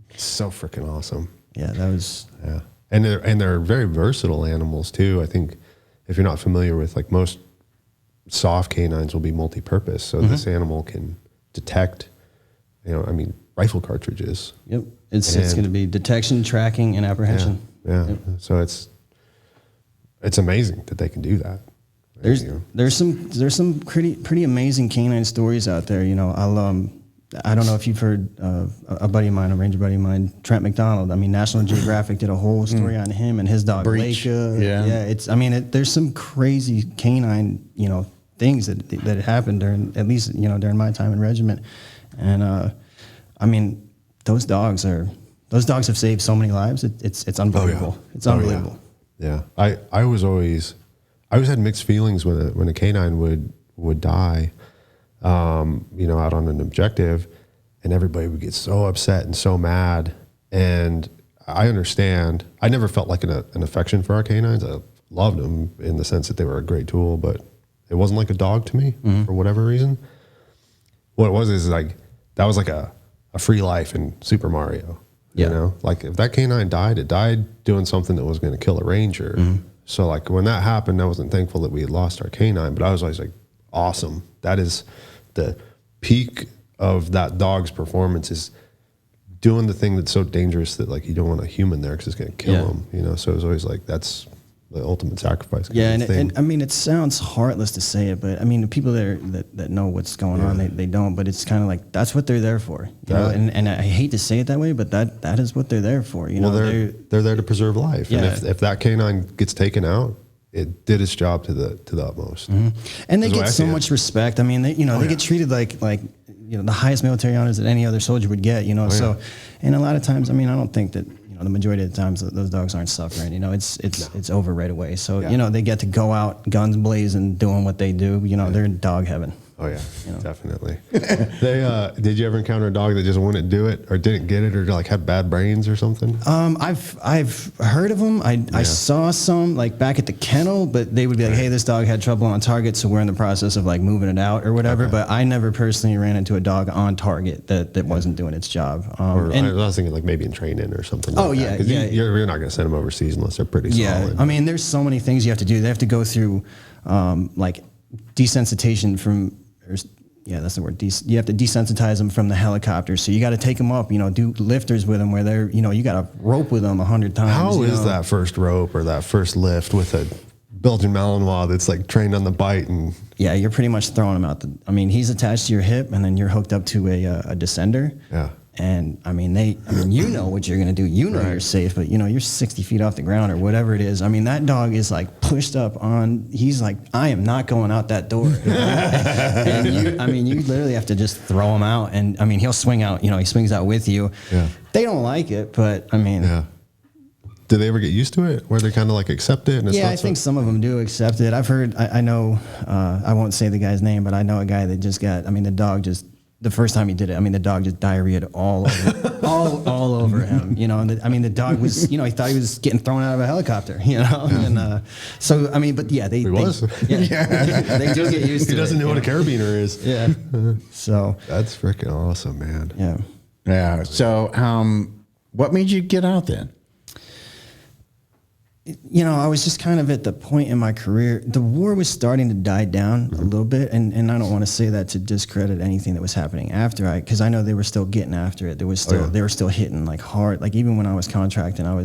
S2: It's so freaking awesome.
S3: Yeah, that was.
S2: Yeah, and they're very versatile animals too. I think if you're not familiar with, like, most soft canines will be multi-purpose. So this animal can detect, rifle cartridges.
S3: Yep, it's going to be detection, tracking, and apprehension.
S2: Yeah.
S3: Yep.
S2: So it's amazing that they can do that.
S3: There's some pretty amazing canine stories out there. I don't know if you've heard a buddy of mine, a Ranger buddy of mine, Trent McDonald. I mean, National Geographic did a whole story on him and his dog
S1: Breach.
S3: Leica.
S1: Yeah.
S3: There's some crazy canine, things that happened during, at least, during my time in regiment. And those dogs have saved so many lives. It's unbelievable.
S2: Oh, yeah.
S3: It's unbelievable.
S2: Yeah. I always had mixed feelings when a canine would die, out on an objective, and everybody would get so upset and so mad. And I understand. I never felt like an affection for our canines. I loved them in the sense that they were a great tool, but it wasn't like a dog to me for whatever reason. What it was is like, that was like a free life in Super Mario.
S3: Yeah.
S2: Like, if that canine died, it died doing something that was going to kill a ranger. So, like, when that happened, I wasn't thankful that we had lost our canine, but I was always like, awesome. That is the peak of that dog's performance, is doing the thing that's so dangerous that, like, you don't want a human there because it's going to kill him. So it was always like, that's the ultimate sacrifice.
S3: Yeah, and it sounds heartless to say it, but the people that know what's going on, they don't. But it's kind of like, that's what they're there for, you know. And I hate to say it that way, but that is what they're there for.
S2: They're there to preserve life, and if that canine gets taken out, it did its job to the utmost.
S3: And they get so much respect. They get treated like the highest military honors that any other soldier would get. And a lot of times, I don't think that. The majority of the times those dogs aren't suffering. It's over right away. So they get to go out guns blazing, doing what they do. They're in dog heaven.
S2: Oh yeah, definitely. Did you ever encounter a dog that just wouldn't do it, or didn't get it, or like had bad brains or something?
S3: I've heard of them. I saw some like back at the kennel, but they would be like, hey, this dog had trouble on target, so we're in the process of like moving it out or whatever. Okay. But I never personally ran into a dog on target that wasn't doing its job.
S2: I was thinking like maybe in training or something.
S3: Oh like
S2: that. You're not going to send them overseas unless they're pretty solid.
S3: Yeah, there's so many things you have to do. They have to go through like desensitization from. That's the word. You have to desensitize them from the helicopter. So you got to take them up, do lifters with them where they're, you got to rope with them 100 times.
S2: How is that first rope or that first lift with a Belgian Malinois that's like trained on the bite? And
S3: yeah, you're pretty much throwing him out. He's attached to your hip and then you're hooked up to a descender. Yeah. And you know what you're going to do. You're safe, but you're 60 feet off the ground or whatever it is. That dog is like pushed up on, he's like, I am not going out that door. And you literally have to just throw him out. And he'll swing out, he swings out with you. Yeah. They don't like it, but yeah.
S2: Do they ever get used to it where they kind of like accept it? And
S3: I think some of them do accept it. I've heard, I know, I won't say the guy's name, but I know a guy that just got, the dog just, the first time he did it, the dog just diarrheaed all over him, and the dog was, he thought he was getting thrown out of a helicopter, and they do get used to it.
S2: He doesn't know what a carabiner is.
S3: Yeah. So
S2: that's freaking awesome, man.
S3: Yeah.
S1: Yeah. So, what made you get out then?
S3: I was just kind of at the point in my career, the war was starting to die down a little bit. And I don't want to say that to discredit anything that was happening after because I know they were still getting after it. There was still, they were still hitting like hard. Like even when I was contracting, we'll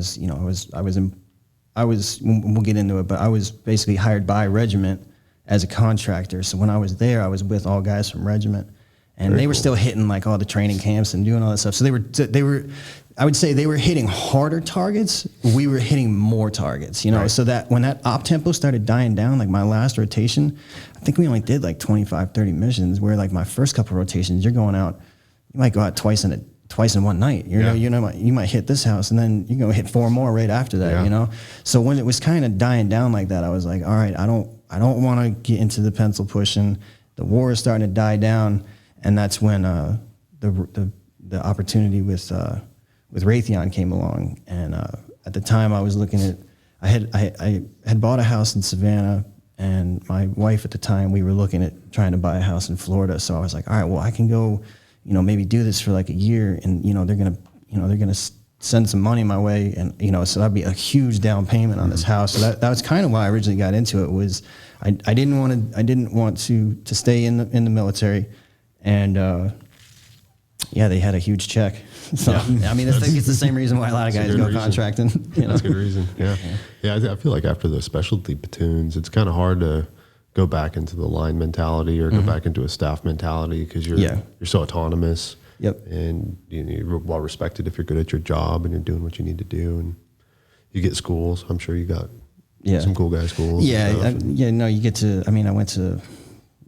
S3: get into it, but I was basically hired by regiment as a contractor. So when I was there, I was with all guys from regiment and they were still hitting like all the training camps and doing all that stuff. So they were, I would say they were hitting harder targets. We were hitting more targets, so that when that op tempo started dying down, like my last rotation, I think we only did like 25, 30 missions where like my first couple rotations, you're going out, you might go out twice in one night, you might hit this house and then you're going to hit 4 more right after that, So when it was kind of dying down like that, I was like, all right, I don't want to get into the pencil pushing. The war is starting to die down. And that's when, the opportunity with Raytheon came along, and at the time I was looking at, I had bought a house in Savannah, and my wife at the time, we were looking at trying to buy a house in Florida. So I was like, all right, well, I can go, maybe do this for like a year, and they're gonna send some money my way, and so that'd be a huge down payment on this house. So that was kind of why I originally got into it. Was I didn't want to stay in the military, and they had a huge check. So I mean, it's the same reason why a lot of guys go contracting.
S2: That's a good reason. Yeah. I feel like after the specialty platoons, it's kind of hard to go back into the line mentality or go back into a staff mentality because you're so autonomous.
S3: Yep.
S2: And you're well respected if you're good at your job and you're doing what you need to do, and you get schools. I'm sure you got some cool guy schools.
S3: Yeah, you get to. I mean, I went to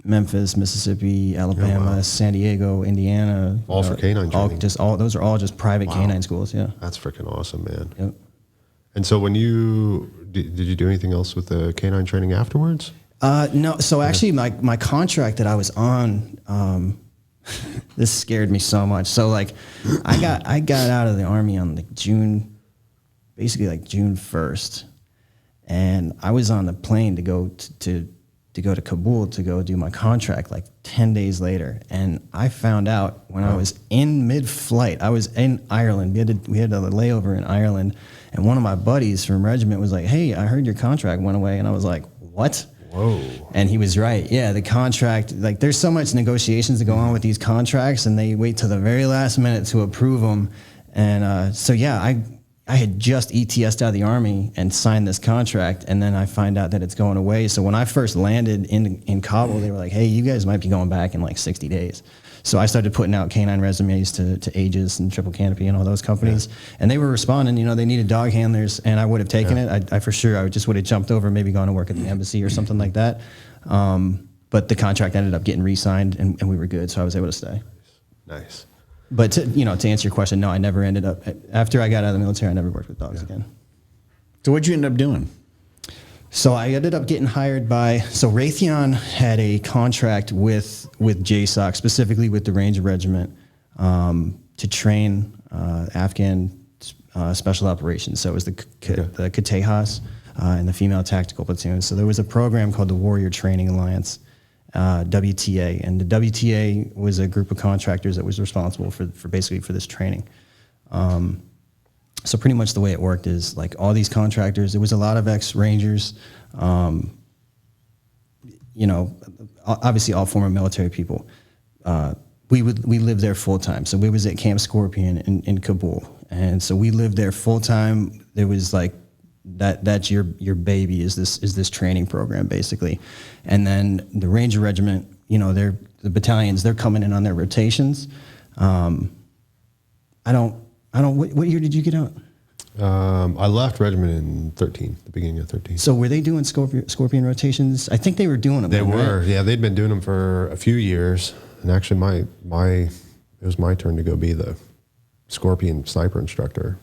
S3: Memphis, Mississippi, Alabama, San Diego, Indiana.
S2: All for canine training.
S3: Those are all just private canine schools. Yeah,
S2: that's freaking awesome, man.
S3: Yep.
S2: And so when did you do anything else with the canine training afterwards?
S3: No. So actually, my contract that I was on. This scared me so much. So like, I got out of the Army on June 1st, and I was on the plane to go to Kabul to go do my contract like 10 days later. And I found out when I was in mid-flight, I was in Ireland. We had a layover in Ireland, and one of my buddies from regiment was like, "Hey, I heard your contract went away," and I was like, "What?"
S2: Whoa.
S3: And he was right. Yeah, the contract, like there's so much negotiations that go on with these contracts, and they wait till the very last minute to approve them. And I had just ETS'd out of the Army and signed this contract, and then I find out that it's going away. So when I first landed in Kabul, they were like, "Hey, you guys might be going back in like 60 days." So I started putting out canine resumes to Aegis and Triple Canopy and all those companies, and they were responding. They needed dog handlers, and I would have taken it. I for sure, I just would have jumped over, maybe gone to work at the embassy or something like that. But the contract ended up getting re-signed, and we were good, so I was able to stay.
S2: Nice.
S3: But to answer your question, no, I never ended up. After I got out of the military, I never worked with dogs again.
S1: So what'd you end up doing?
S3: So I ended up getting hired so Raytheon had a contract with JSOC, specifically with the Ranger Regiment, to train Afghan special operations. So it was the Kitehas and the Female Tactical Platoon. So there was a program called the Warrior Training Alliance, WTA, and the WTA was a group of contractors that was responsible for this training. So pretty much the way it worked is like all these contractors, it was a lot of ex-Rangers, obviously all former military people. We lived there full time. So we was at Camp Scorpion in Kabul. And so we lived there full time. There was like, that's your baby is this training program basically. And then the Ranger Regiment, the battalions, they're coming in on their rotations. What year did you get out?
S2: I left regiment in 13, the beginning of 13.
S3: So were they doing Scorpion rotations? I think they were doing them.
S2: They were, right? Yeah. They'd been doing them for a few years, and actually, it was my turn to go be the Scorpion sniper instructor.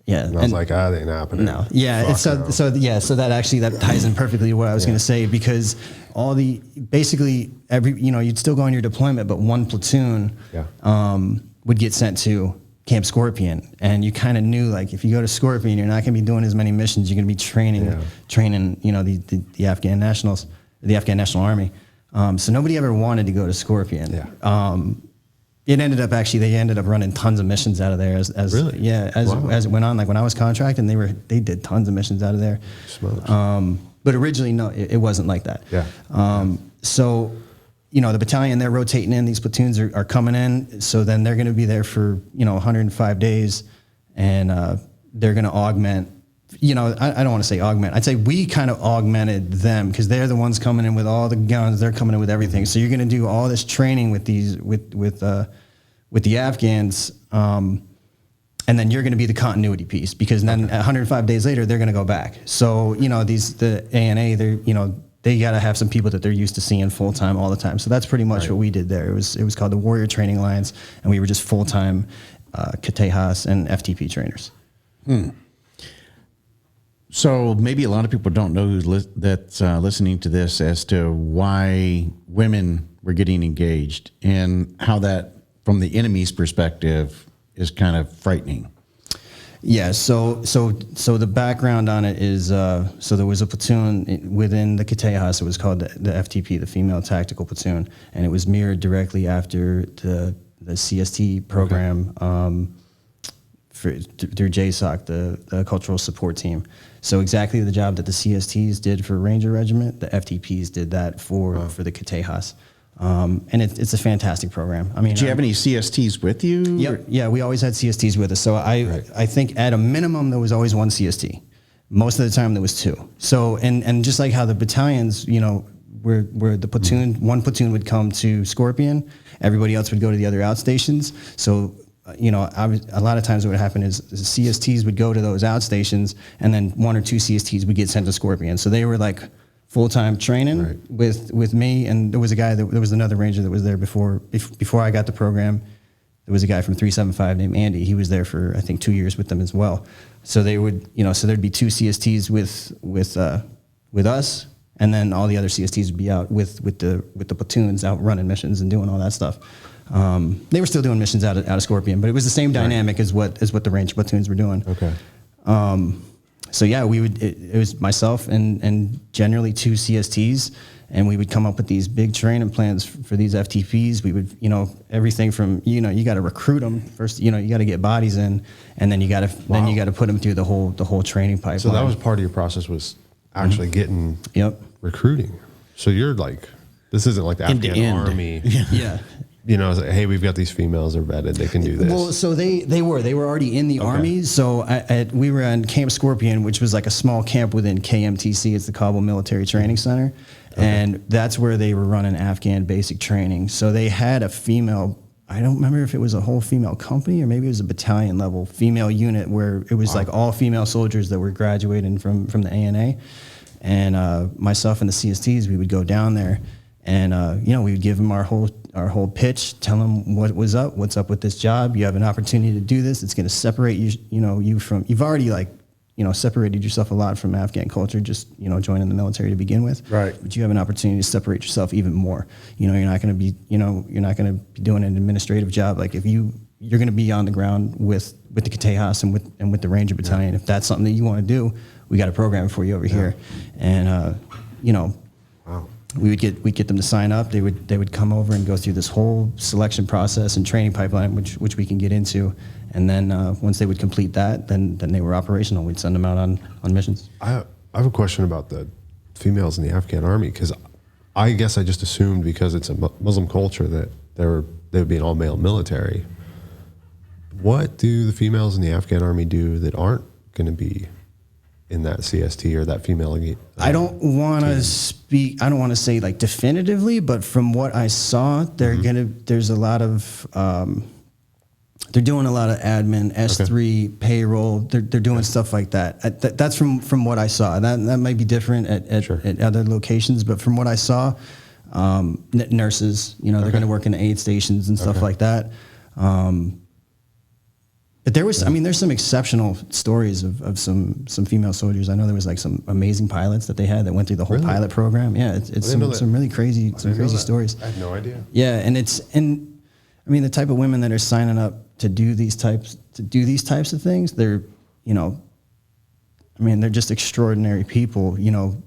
S3: Yeah,
S2: and I was like, that ain't happening.
S3: No, yeah. So that ties in perfectly to what I was going to say, because you'd still go on your deployment, but one platoon would get sent to Camp Scorpion, and you kind of knew, like, if you go to Scorpion, you're not going to be doing as many missions. You're going to be training, the Afghan nationals, the Afghan National Army. So nobody ever wanted to go to Scorpion. Yeah. They ended up running tons of missions out of there as
S2: really?
S3: As it went on. Like when I was contracting, they did tons of missions out of there. But originally, no, it wasn't like that.
S2: Yeah.
S3: So, the battalion, they're rotating in, these platoons are coming in. So then they're going to be there for, 105 days, and they're going to augment, I don't want to say augment. I'd say we kind of augmented them, because they're the ones coming in with all the guns. They're coming in with everything. So you're going to do all this training with the Afghans, and then you're going to be the continuity piece, because then 105 days later, they're going to go back. So, the ANA, they got to have some people that they're used to seeing full time all the time. So that's pretty much what we did there. It was called the Warrior Training Alliance, and we were just full time Kitehas and FTP trainers.
S1: So maybe a lot of people don't know that's listening to this as to why women were getting engaged and how that from the enemy's perspective is kind of frightening.
S3: Yeah, so the background on it is so there was a platoon within the Kitehas. It was called the FTP, the Female Tactical Platoon, and it was mirrored directly after the CST program through JSOC, the Cultural Support Team. So exactly the job that the CSTs did for Ranger Regiment, the FTPs did that for the Kitehas. And it's a fantastic program. I mean,
S1: did you have any CSTs with you?
S3: Yep. Yeah, we always had CSTs with us. So I think at a minimum there was always one CST. Most of the time there was two. So and just like how the battalions, where the platoon, one platoon would come to Scorpion, everybody else would go to the other outstations. So a lot of times what would happen is the CSTs would go to those outstations, and then one or two CSTs would get sent to Scorpion. So they were like full-time training with me, and there was another ranger that was there before I got the program. There was a guy from 375 named Andy. He was there for I think 2 years with them as well. So they would, so there'd be two CSTs with us, and then all the other CSTs would be out with the platoons out running missions and doing all that stuff. They were still doing missions out of Scorpion, but it was the same dynamic as what the Ranger platoons were doing.
S2: Okay.
S3: So yeah, it was myself and generally two CSTs, and we would come up with these big training plans for these FTPs. We would, everything from, you got to recruit them first, you got to get bodies in, and then you got to put them through the whole training pipeline.
S2: So that was part of your process, was actually getting recruiting. So you're like, this isn't like the Afghan army.
S3: Yeah.
S2: Hey, we've got these females, they're vetted, they can do this.
S3: Well, so they were already in the Army. So we were on Camp Scorpion, which was like a small camp within KMTC. It's the Kabul Military Training Center. Okay. And that's where they were running Afghan basic training. So they had a female, I don't remember if it was a whole female company or maybe it was a battalion level female unit where it was like all female soldiers that were graduating from the ANA. And myself and the CSTs, we would go down there. And we would give them our whole pitch, tell them what's up with this job. You have an opportunity to do this. It's going to separate you from. You've already separated yourself a lot from Afghan culture, just joining the military to begin with.
S1: Right.
S3: But you have an opportunity to separate yourself even more. You're not going to be doing an administrative job. Like if you're going to be on the ground with the Kitehas and with the Ranger Battalion. Yeah. If that's something that you want to do, we got a program for you over here. And
S2: wow.
S3: We'd get them to sign up. They would come over and go through this whole selection process and training pipeline, which we can get into. And then once they would complete that, then they were operational. We'd send them out on missions.
S2: I have a question about the females in the Afghan army, because I guess I just assumed because it's a Muslim culture that they would be an all male military. What do the females in the Afghan army do that aren't going to be in that CST or that female?
S3: I don't want to speak. I don't want to say like definitively, but from what I saw, there's a lot of. They're doing a lot of admin, S3 payroll. They're doing stuff like that. That's from what I saw. That might be different at other locations, but from what I saw, nurses. They're going to work in aid stations and stuff like that. But there's some exceptional stories of some female soldiers. I know there was like some amazing pilots that they had that went through the whole pilot program. Yeah, it's some really crazy stories.
S2: I had no idea.
S3: Yeah, and the type of women that are signing up to do these types of things, they're they're just extraordinary people,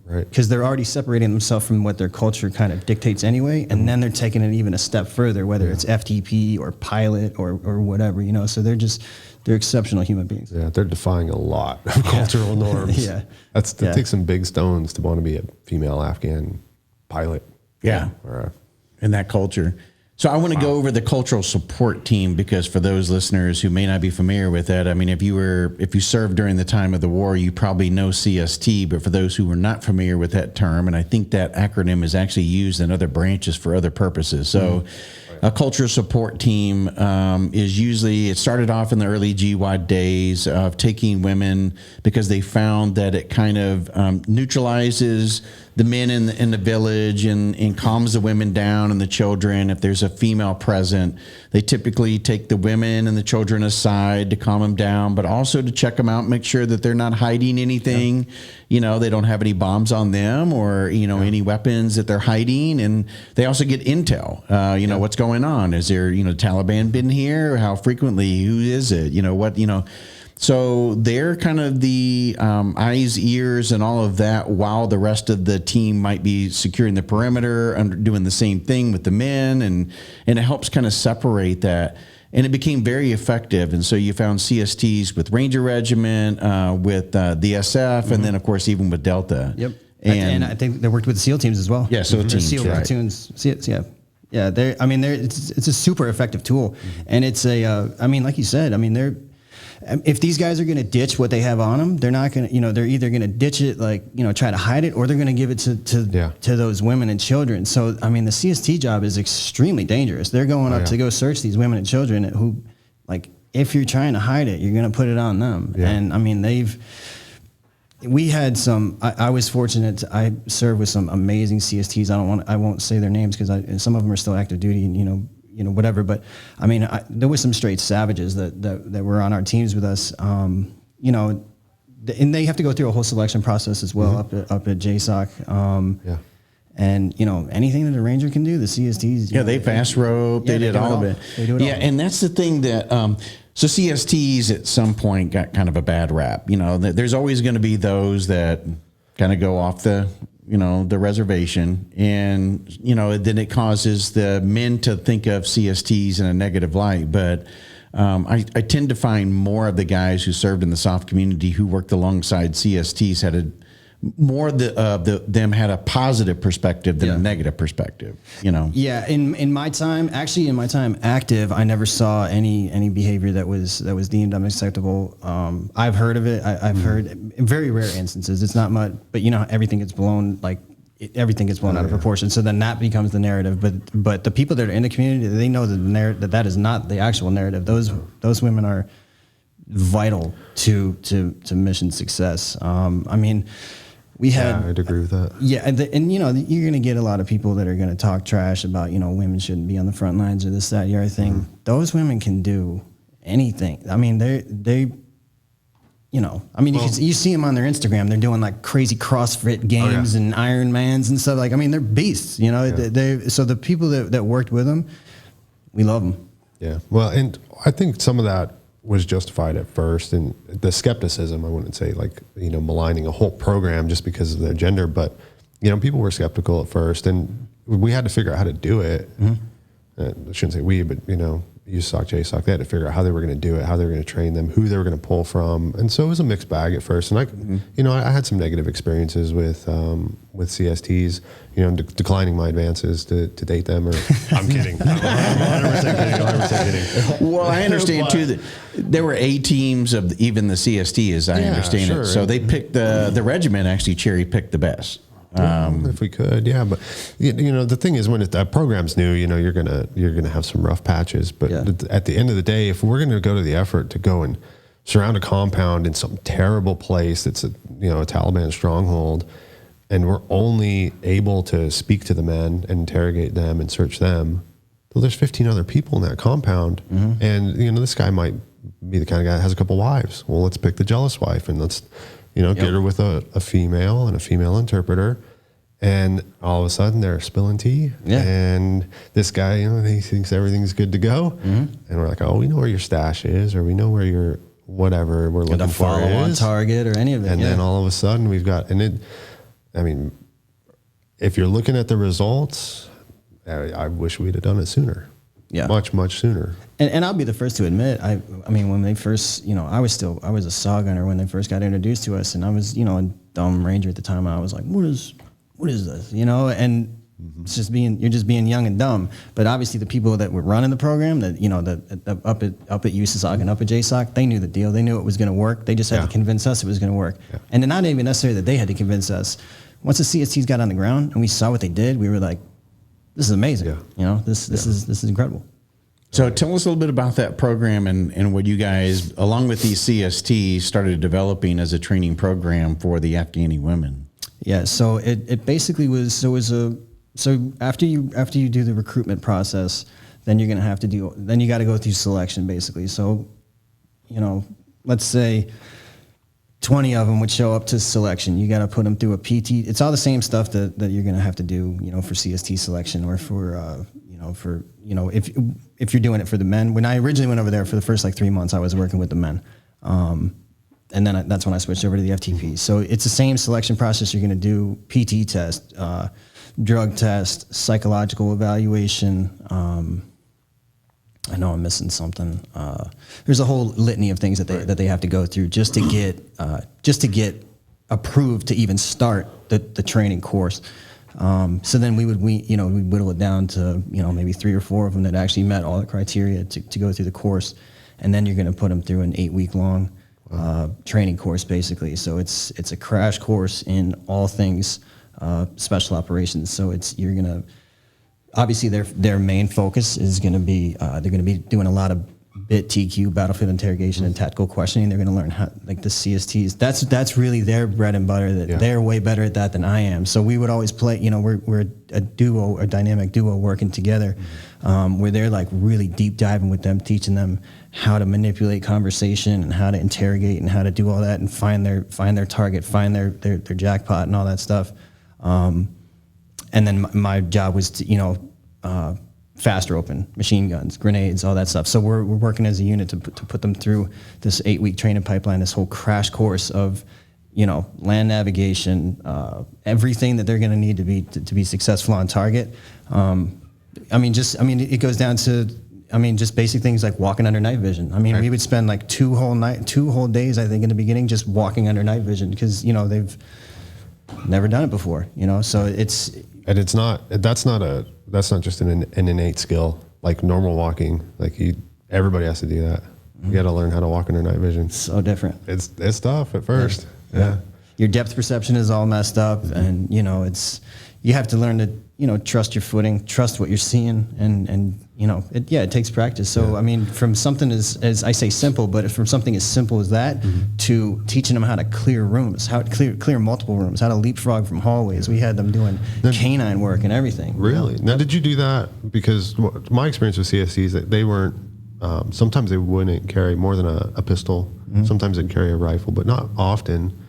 S3: because they're already separating themselves from what their culture kind of dictates anyway, and then they're taking it even a step further, whether it's FTP or pilot or whatever, so they're exceptional human beings.
S2: Yeah, they're defying a lot of cultural norms.
S3: Yeah.
S2: That takes some big stones to want to be a female Afghan pilot.
S1: Yeah, in that culture. So I want to go over the cultural support team, because for those listeners who may not be familiar with that, if you served during the time of the war, you probably know CST, but for those who are not familiar with that term, and I think that acronym is actually used in other branches for other purposes. So a cultural support team is usually, it started off in the early GWAD days of taking women because they found that it kind of neutralizes the men in the village and calms the women down and the children. If there's a female present, they typically take the women and the children aside to calm them down, but also to check them out, make sure that they're not hiding anything. You know, they don't have any bombs on them or, you know, any weapons that they're hiding. And they also get intel, you know, what's going on. Is there, you know, Taliban been here? How frequently? Who is it? You know, what, you know. So they're kind of the eyes, ears, and all of that, while the rest of the team might be securing the perimeter and doing the same thing with the men, and it helps kind of separate that. And it became very effective. And so you found CSTs with Ranger Regiment, with the SF, and then of course even with Delta.
S3: Yep. And I think they worked with SEAL teams as well.
S1: Yeah, SEAL teams,
S3: SEAL
S1: right.
S3: platoons. Yeah. Yeah, it's a super effective tool, and it's I mean, like you said, I mean, if these guys are going to ditch what they have on them, they're not going to, you know, they're either going to ditch it, like, you know, try to hide it, or they're going to give it to those women and children. So, I mean, the CST job is extremely dangerous. They're going up to go search these women and children who, like, if you're trying to hide it, you're going to put it on them. Yeah. And I mean, we had some. I was fortunate. I served with some amazing CSTs. I won't say their names because some of them are still active duty, and you know, whatever. But I mean, there was some straight savages that were on our teams with us. You know, and they have to go through a whole selection process as well up at JSOC. And you know, anything that a Ranger can do, the CSTs.
S1: They fast rope. They did all of it.
S3: They do it all.
S1: Yeah, and that's the thing that. So CSTs at some point got kind of a bad rap. You know, there's always going to be those that kind of go off the reservation, and you know, then it causes the men to think of CSTs in a negative light. But I tend to find more of the guys who served in the soft community who worked alongside CSTs had them had a positive perspective than a negative perspective, you know. Yeah,
S3: in my time active, I never saw any behavior that was deemed unacceptable. I've heard of it. I've heard in very rare instances. It's not much, but you know, everything gets blown out of proportion. So then that becomes the narrative. But the people that are in the community, they know that is not the actual narrative. Those women are vital to mission success. I mean.
S2: I'd agree with that.
S3: Yeah, and you know, you're going to get a lot of people that are going to talk trash about, you know, women shouldn't be on the front lines or this, that, the other thing. Those women can do anything. I mean, they you know, I mean, you see them on their Instagram. They're doing like crazy CrossFit games and Ironmans and stuff. Like, I mean, they're beasts. You know, so the people that worked with them, we love them.
S2: Yeah, well, and I think some of that was justified at first, and the skepticism, I wouldn't say like, you know, maligning a whole program just because of their gender, but you know, people were skeptical at first, and we had to figure out how to do it. I shouldn't say we, but you know, USOC, JSOC, they had to figure out how they were going to do it, how they were going to train them, who they were going to pull from, and so it was a mixed bag at first. And you know, I had some negative experiences with CSTs, you know, declining my advances to date them. Or I'm kidding. I'm 100% kidding.
S1: Well, I understand too that there were A teams of even the CST, as I understand it. So they picked the regiment actually cherry picked the best.
S2: If we could, but you know, the thing is, when that program's new, you know, you're gonna have some rough patches. But at the end of the day, if we're gonna go to the effort to go and surround a compound in some terrible place that's a Taliban stronghold, and we're only able to speak to the men and interrogate them and search them, well, there's 15 other people in that compound, and you know, this guy might be the kind of guy that has a couple wives. Well, let's pick the jealous wife and let's, you know, get her with a female and a female interpreter, and all of a sudden they're spilling tea. And this guy, you know, he thinks everything's good to go, and we're like, oh, we know where your stash is, or we know where your whatever we're looking for
S3: follow on target or any of it.
S2: And then all of a sudden we've got, I mean, if you're looking at the results, I wish we'd have done it sooner. Much sooner.
S3: And I'll be the first to admit, I mean, when they first, you know, I was a saw gunner when they first got introduced to us, and I was, you know, a dumb Ranger at the time. I was like, what is this, you know? And it's just you're just being young and dumb. But obviously, the people that were running the program, that, you know, that up at USOC and up at JSOC, they knew the deal. They knew it was going to work. They just had to convince us it was going to work. And then not even necessarily that they had to convince us. Once the CSTs got on the ground and we saw what they did, we were like, this is amazing. You know, this is incredible.
S1: So tell us a little bit about that program and what you guys, along with these CSTs, started developing as a training program for the Afghani women.
S3: Yeah. So it basically was, so after you do the recruitment process, then you're going to have to then you got to go through selection basically. So, let's say 20 of them would show up to selection. You got to put them through a PT. It's all the same stuff that you're going to have to do, for CST selection or for, if you're doing it for the men. When I originally went over there for the first 3 months, I was working with the men. And then that's when I switched over to the FTP. So it's the same selection process. You're going to do PT test, drug test, psychological evaluation. I know I'm missing something. There's a whole litany of things that they have to go through just to get approved to even start the training course. So then we whittle it down to maybe 3 or 4 of them that actually met all the criteria to go through the course, and then you're going to put them through an 8-week long training course basically. So it's a crash course in all things special operations. So you're going to. Obviously, their main focus is going to be they're going to be doing a lot of BIT, TQ, battlefield interrogation, and tactical questioning. They're going to learn how, the CSTs. That's really their bread and butter. They're way better at that than I am. So we would always play. We're a duo, a dynamic duo working together, where they're really deep diving with them, teaching them how to manipulate conversation and how to interrogate and how to do all that and find their target, find their jackpot and all that stuff. And then my job was to, faster open, machine guns, grenades, all that stuff. So we're working as a unit to put them through this 8-week training pipeline, this whole crash course of, land navigation, everything that they're going to need to be successful on target. It goes down to, just basic things like walking under night vision. Right. We would spend 2 whole days, I think, in the beginning just walking under night vision because, they've never done it before, so it's.
S2: And that's not just an innate skill like normal walking. Everybody has to do that. You got to learn how to walk under night vision.
S3: So different.
S2: It's tough at first. Yeah.
S3: Your depth perception is all messed up, and you have to learn to trust your footing, trust what you're seeing, and it takes practice. So from something as I say simple, but from something as simple as that to teaching them how to clear rooms, how to clear multiple rooms, how to leapfrog from hallways. We had them doing canine work and everything.
S2: Really? Now, did you do that? Because my experience with CSCs, that they weren't. Sometimes they wouldn't carry more than a pistol. Sometimes they'd carry a rifle, but not often.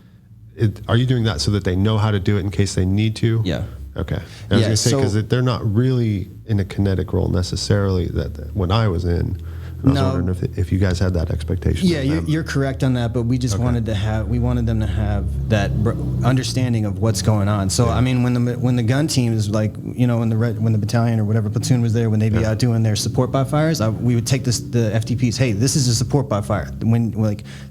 S2: Are you doing that so that they know how to do it in case they need to?
S3: Yeah.
S2: Okay. I was going to say, because they're not really in a kinetic role necessarily that when I was in. I was wondering if you guys had that expectation.
S3: Yeah, you're correct on that, but we just wanted them to have that understanding of what's going on. So when the gun team is when the battalion or whatever platoon was there, when they'd be out doing their support by fires, we would take the FTPs. Hey, this is a support by fire. When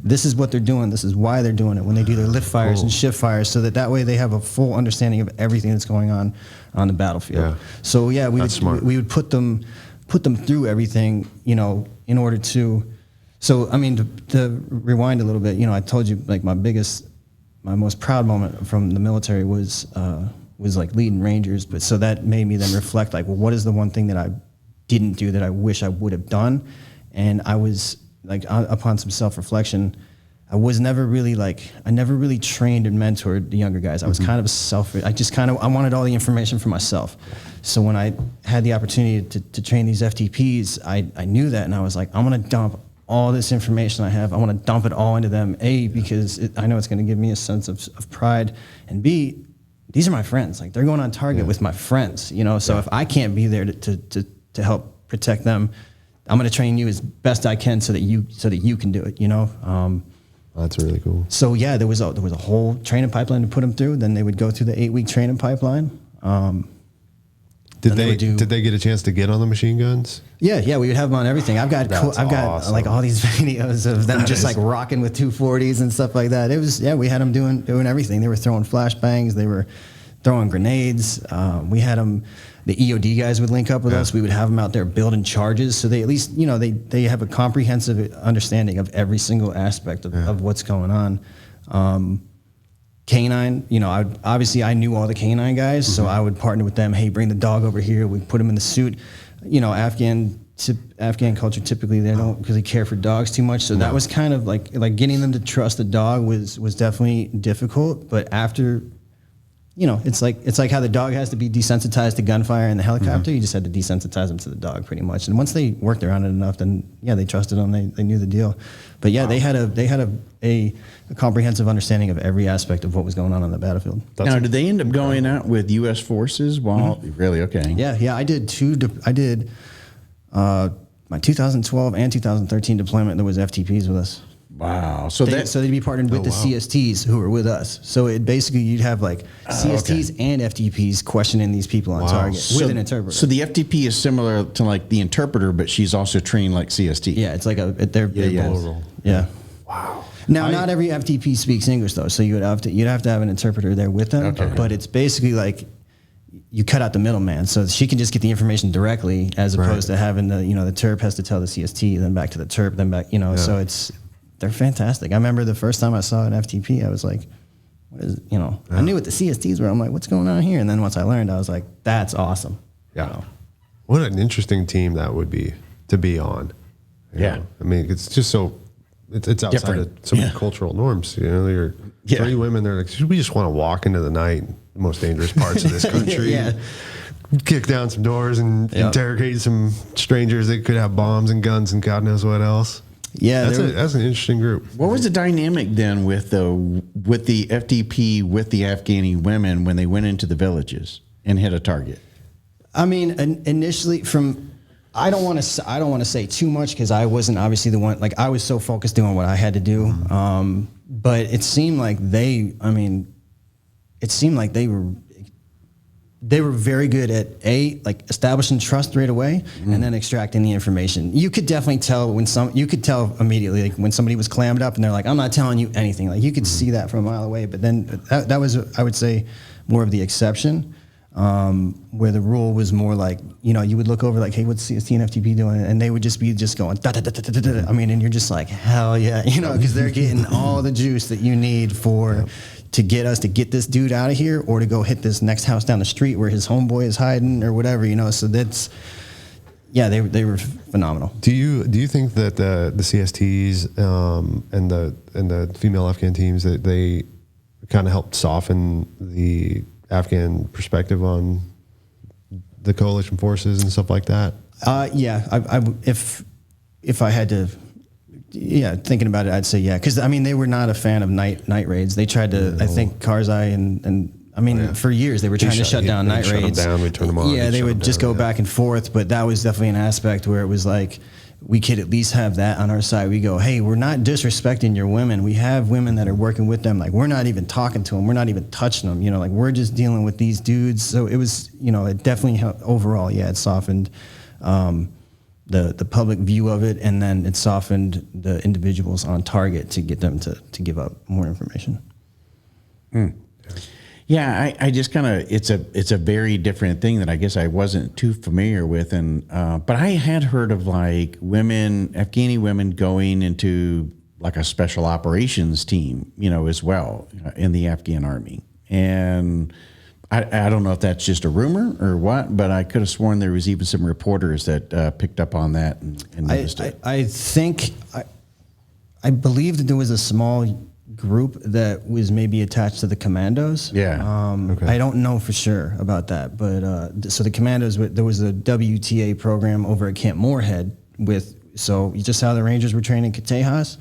S3: this is what they're doing. This is why they're doing it. When they do their lift fires and shift fires, so that way they have a full understanding of everything that's going on the battlefield. Yeah. So we would put them through everything, in order to, to rewind a little bit, I told you my most proud moment from the military was leading Rangers, but so that made me then reflect what is the one thing that I didn't do that I wish I would have done? And I was upon some self-reflection, I was never really I never really trained and mentored the younger guys. I was kind of I wanted all the information for myself. So when I had the opportunity to train these FTPs, I knew that, and I was like, I'm going to dump all this information I have. I want to dump it all into them. A, because I know it's going to give me a sense of pride, and B, these are my friends. They're going on target with my friends, So if I can't be there to help protect them, I'm going to train you as best I can so that you can do it,
S2: That's really cool.
S3: So there was a whole training pipeline to put them through. Then they would go through the 8-week training pipeline.
S2: Did they get a chance to get on the machine guns?
S3: Yeah, we would have them on everything. I've got awesome. All these videos of them just rocking with 240s and stuff like that. It was we had them doing everything. They were throwing flashbangs. They were throwing grenades. We had them. The EOD guys would link up with us. We would have them out there building charges, so they at least they have a comprehensive understanding of every single aspect of what's going on. Canine, I knew all the canine guys, so I would partner with them. Hey, bring the dog over here. We put him in the suit. Afghan culture typically they don't because they care for dogs too much. So that was kind of like getting them to trust the dog was definitely difficult. But after it's like how the dog has to be desensitized to gunfire in the helicopter. You just had to desensitize them to the dog pretty much. And once they worked around it enough, then they trusted them. They knew the deal. But they had a comprehensive understanding of every aspect of what was going on the battlefield.
S1: Now, did they end up going out with U.S. forces? Really? Okay.
S3: Yeah. I did my 2012 and 2013 deployment. There was FTPs with us.
S1: Wow. So
S3: they'd be partnered with the CSTs who were with us. So it basically, you'd have like CSTs and FTPs questioning these people on target with an interpreter.
S1: So the FTP is similar to like the interpreter, but she's also trained like CST.
S3: Yeah, it's like they're plural. Yeah.
S2: Wow.
S3: Now, not every FTP speaks English though, so you'd have to have an interpreter there with them. Okay. But it's basically like you cut out the middleman, so she can just get the information directly, as opposed to having the terp has to tell the CST, then back to the terp, then back. So they're fantastic. I remember the first time I saw an FTP, I was like, what is, I knew what the CSTs were. I'm like, what's going on here? And then once I learned, I was like, that's awesome.
S2: Yeah. What an interesting team that would be to be on. You know? I mean, it's just so, it's outside different. Of some cultural norms. You're three women, they're like, we just want to walk into the night, the most dangerous parts of this country. Kick down some doors and interrogate some strangers that could have bombs and guns and God knows what else.
S3: Yeah,
S2: that's an interesting group.
S1: What was the dynamic then with the FTP with the Afghani women when they went into the villages and hit a target?
S3: I mean, initially, I don't want to say too much because I wasn't obviously the one. Like I was so focused doing what I had to do, but it seemed like they were very good at establishing trust right away and then extracting the information. You could definitely tell immediately like when somebody was clammed up and they're like, I'm not telling you anything. Like you could see that from a mile away. But then that was, I would say, more of the exception, where the rule was more like, you would look over like, hey, what's CST and FTP doing? And they would just be going, da, da, da, da, da, da. I mean, and you're just like, hell yeah, because they're getting all the juice that you need to get us to get this dude out of here or to go hit this next house down the street where his homeboy is hiding or whatever, so that's, they were phenomenal.
S2: Do you think that the CSTs and the female Afghan teams, that they kind of helped soften the Afghan perspective on the coalition forces and stuff like that? If I had to, thinking about it, I'd say because they were not a fan of night raids. They tried to, I think Karzai and for years they were trying to shut down night raids. Shut them down, we turn them on.
S3: Yeah, they would just go back and forth, but that was definitely an aspect where it was like, we could at least have that on our side. We go, hey, we're not disrespecting your women. We have women that are working with them. Like, we're not even talking to them. We're not even touching them. Like, we're just dealing with these dudes. So it was, it definitely helped overall. Yeah, it softened the public view of it, and then it softened the individuals on target to get them to give up more information.
S1: Yeah, I just kind of, it's a very different thing that I guess I wasn't too familiar with, but I had heard of like Afghani women going into like a special operations team, as well in the Afghan army, and I don't know if that's just a rumor or what, but I could have sworn there was even some reporters that picked up on that and noticed it.
S3: I believe that there was a small group that was maybe attached to the commandos. I don't know for sure about that, but so the commandos, there was a WTA program over at Camp Moorhead so you just saw the Rangers were training Tejas,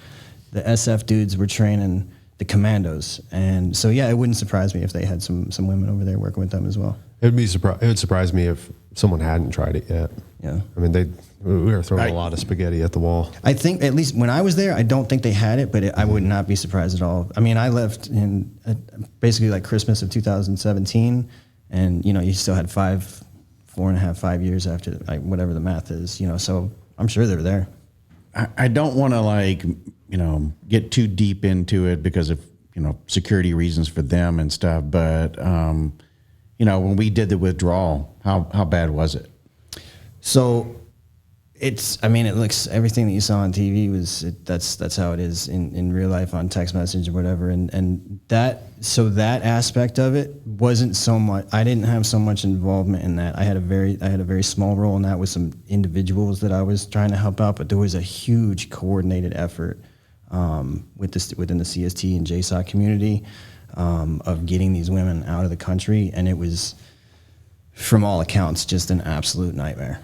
S3: the SF dudes were training the commandos, and so it wouldn't surprise me if they had some women over there working with them as well.
S2: It would surprise me if someone hadn't tried it yet.
S3: Yeah,
S2: we were throwing a lot of spaghetti at the wall.
S3: I think at least when I was there, I don't think they had it, but I would not be surprised at all. I left in basically like Christmas of 2017, and you still had 5 years after whatever the math is, so I'm sure they were there.
S1: I don't want to get too deep into it because of security reasons for them and stuff, but when we did the withdrawal, how bad was it? So it looks, everything that you saw on TV that's how it is in real life on text message or whatever. And that aspect of it wasn't so much, I didn't have so much involvement in that. I had a very small role in that with some individuals that I was trying to help out, but there was a huge coordinated effort within the CST and JSOC community.
S3: of getting these women out of the country, and it was, from all accounts, just an absolute nightmare.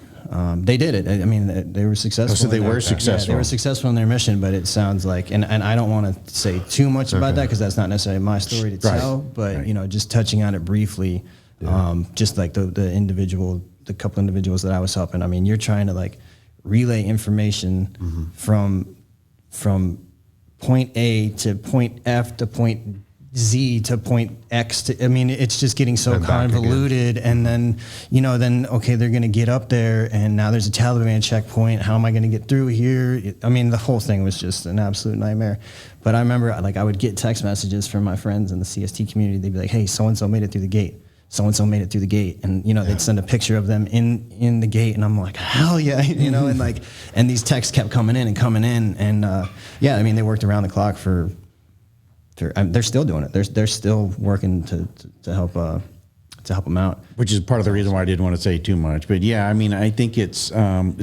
S3: They did it. I mean, they were successful.
S1: So they were successful.
S3: Yeah, they were successful in their mission, but it sounds like, and I don't want to say too much about that because that's not necessarily my story to tell, but, you know, just touching on it briefly, just like the couple individuals that I was helping. I mean, you're trying to like relay information from point A to point F to point Z to point X to, I mean, it's just getting so convoluted. And then, you know, okay, they're going to get up there and now there's a Taliban checkpoint. How am I going to get through here? I mean, the whole thing was just an absolute nightmare. But I remember, like, I would get text messages from my friends in the CST community. They'd be like, hey, so-and-so made it through the gate. So-and-so made it through the gate. And, you know, they'd send a picture of them in the gate. And I'm like, hell yeah, you know, and like, and these texts kept coming in. And, yeah, I mean, they worked around the clock they're still doing it. They're still working to help them out.
S1: Which is part of the reason why I didn't want to say too much. But yeah, I mean, I think it's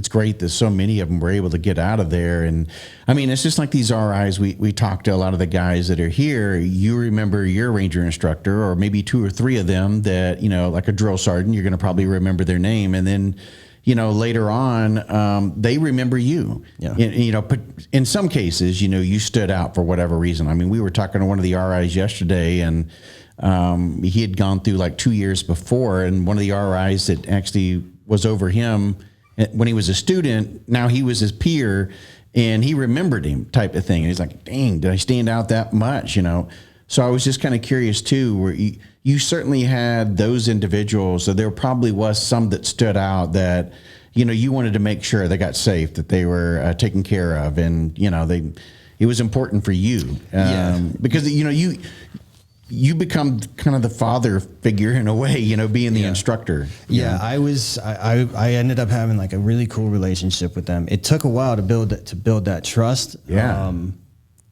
S1: great that so many of them were able to get out of there. And I mean, it's just like these RIs. We talked to a lot of the guys that are here. You remember your Ranger instructor, or maybe 2 or 3 of them that, you know, like a drill sergeant, you're going to probably remember their name. And then, you know, later on, they remember you. Yeah. You know, but in some cases, you know, you stood out for whatever reason. I mean, we were talking to one of the RIs yesterday, and he had gone through like 2 years before, and one of the RIs that actually was over him when he was a student, now he was his peer, and he remembered him, type of thing. And he's like, dang, did I stand out that much, you know? So I was just kind of curious too, where you certainly had those individuals, so there probably was some that stood out that, you know, you wanted to make sure they got safe, that they were taken care of, and, you know, it was important for you, because, you know, you become kind of the father figure in a way, you know, being the instructor.
S3: Yeah, I ended up having like a really cool relationship with them. It took a while to build that trust.
S1: Yeah.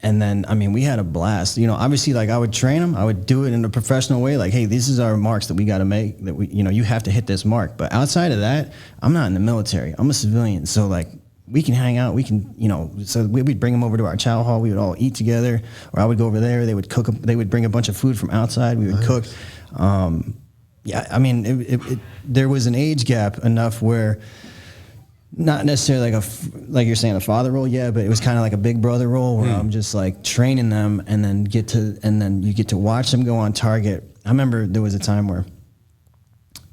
S3: And then, I mean, we had a blast. You know, obviously, like, I would train them. I would do it in a professional way. Like, hey, this is our marks that we got to make. That we, you know, you have to hit this mark. But outside of that, I'm not in the military. I'm a civilian. So, like, we can hang out. We can, you know. So we'd bring them over to our chow hall. We would all eat together. Or I would go over there. They would cook. They would bring a bunch of food from outside. We would cook. Yeah, I mean, there was an age gap enough where, not necessarily like you're saying, a father role, but it was kind of like a big brother role where I'm just like training them, and then you get to watch them go on target. I remember there was a time where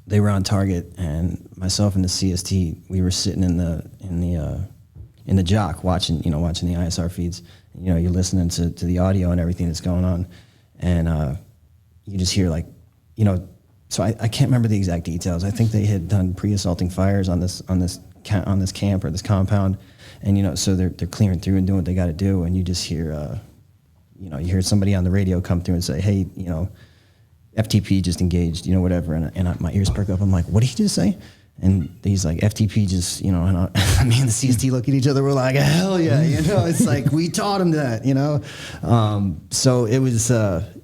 S3: they were on target, and myself and the CST, we were sitting in the jock watching the ISR feeds. You know, you're listening to the audio and everything that's going on, and you just hear, like, you know. So I can't remember the exact details. I think they had done pre-assaulting fires on this camp or this compound, and, you know, so they're clearing through and doing what they got to do, and you just hear, you know, you hear somebody on the radio come through and say, hey, you know, FTP just engaged, you know, whatever, and my ears perk up. I'm like, what did he just say? And he's like, FTP just, you know, and me and the CST look at each other. We're like, hell yeah, you know. It's like, we taught him that, you know. So it was,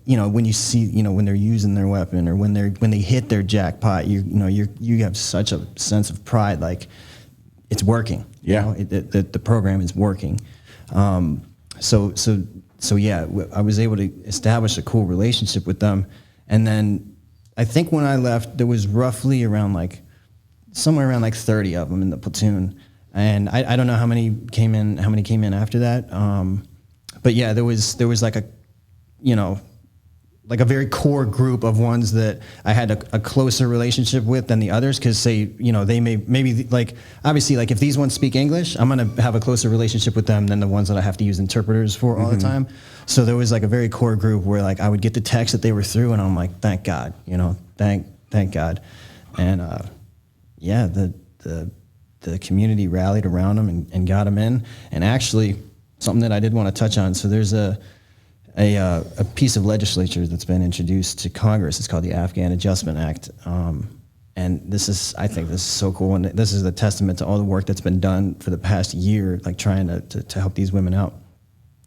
S3: you know, when you see, you know, when they're using their weapon, or when they hit their jackpot, you have such a sense of pride, like, it's working.
S1: Yeah,
S3: you know, the program is working. So yeah, I was able to establish a cool relationship with them, and then I think when I left, there was roughly somewhere around 30 of them in the platoon, and I don't know how many came in after that. But yeah, there was like a, you know, like a very core group of ones that I had a closer relationship with than the others, because, say, you know, they maybe like, obviously, like, if these ones speak English, I'm going to have a closer relationship with them than the ones that I have to use interpreters for all the time. So there was like a very core group where, like, I would get the text that they were through, and I'm like, thank God, you know, thank God. And yeah, the community rallied around them and got them in. And actually, something that I did want to touch on, so there's a piece of legislature that's been introduced to Congress. It's called the Afghan Adjustment Act. And I think this is so cool. And this is a testament to all the work that's been done for the past year, like, trying to help these women out.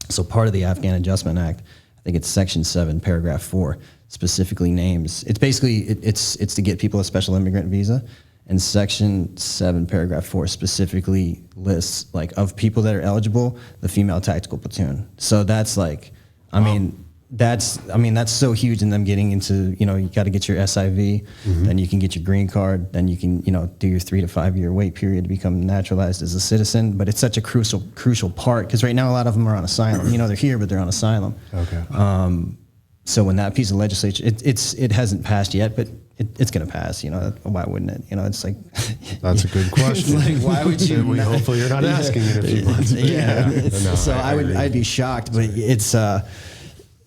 S3: So part of the Afghan Adjustment Act, I think it's Section 7, Paragraph 4, specifically names. It's basically, it's to get people a special immigrant visa. And Section 7, Paragraph 4 specifically lists, like, of people that are eligible, the Female Tactical Platoon. So that's like, I mean, that's so huge in them getting into, you got to get your SIV, then you can get your green card, then you can, do your 3 to 5 year wait period to become naturalized as a citizen. But it's such a crucial part, because right now a lot of them are on asylum. They're here, but they're on asylum.
S2: Okay.
S3: So when that piece of legislation, it hasn't passed yet, but it's going to pass. Why wouldn't it? It's like
S2: that's a good question.
S3: Like, why would you?
S2: Hopefully, you're not asking in a few months.
S3: I'd be shocked, but it's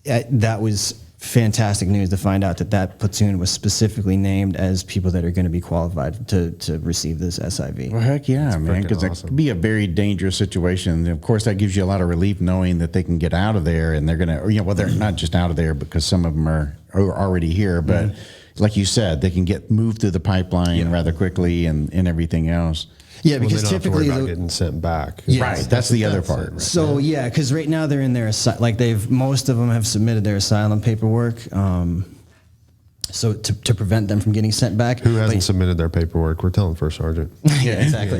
S3: that was fantastic news to find out that platoon was specifically named as people that are going to be qualified to receive this SIV.
S1: Well, heck yeah, man, because
S2: awesome.
S1: it could be a very dangerous situation. And of course, that gives you a lot of relief knowing that they can get out of there, and they're going to, well, they're not just out of there because some of them are already here, but like you said, they can get moved through the pipeline rather quickly and everything else.
S3: Yeah, because
S2: they don't
S3: typically
S2: have to worry about getting sent back.
S1: Right, that's the other part. Right?
S3: So because right now they're in their most of them have submitted their asylum paperwork. So to prevent them from getting sent back.
S2: Who hasn't submitted their paperwork? We're telling First Sergeant.
S3: Yeah, exactly.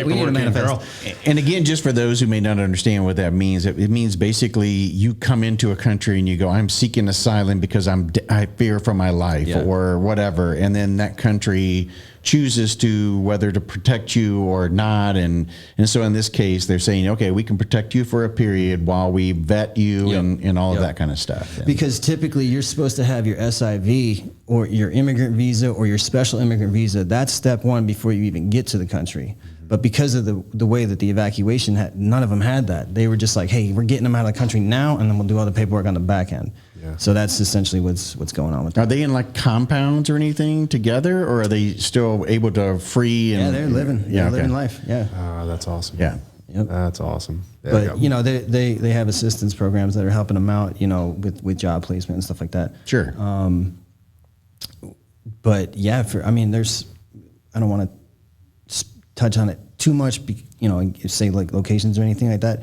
S3: We need a manifest.
S1: And again, just for those who may not understand what that means, it means basically you come into a country and you go, I'm seeking asylum because I fear for my life or whatever. And then that country chooses to whether to protect you or not. And so in this case, they're saying, okay, we can protect you for a period while we vet you and all of that kind of stuff.
S3: Because typically you're supposed to have your SIV or your immigrant visa or your special immigrant visa. That's step one before you even get to the country. But because of the way that the evacuation none of them had that. They were just like, hey, we're getting them out of the country now, and then we'll do all the paperwork on the back end. Yeah. So that's essentially what's going on with that.
S1: Are they in like compounds or anything together, or are they still able to free? And,
S3: they're living. They're living life. Yeah.
S2: That's awesome.
S1: Yeah.
S3: Yep.
S2: That's awesome.
S3: But they have assistance programs that are helping them out, with job placement and stuff like that.
S1: Sure.
S3: But yeah, there's, I don't want to touch on it too much, say like locations or anything like that.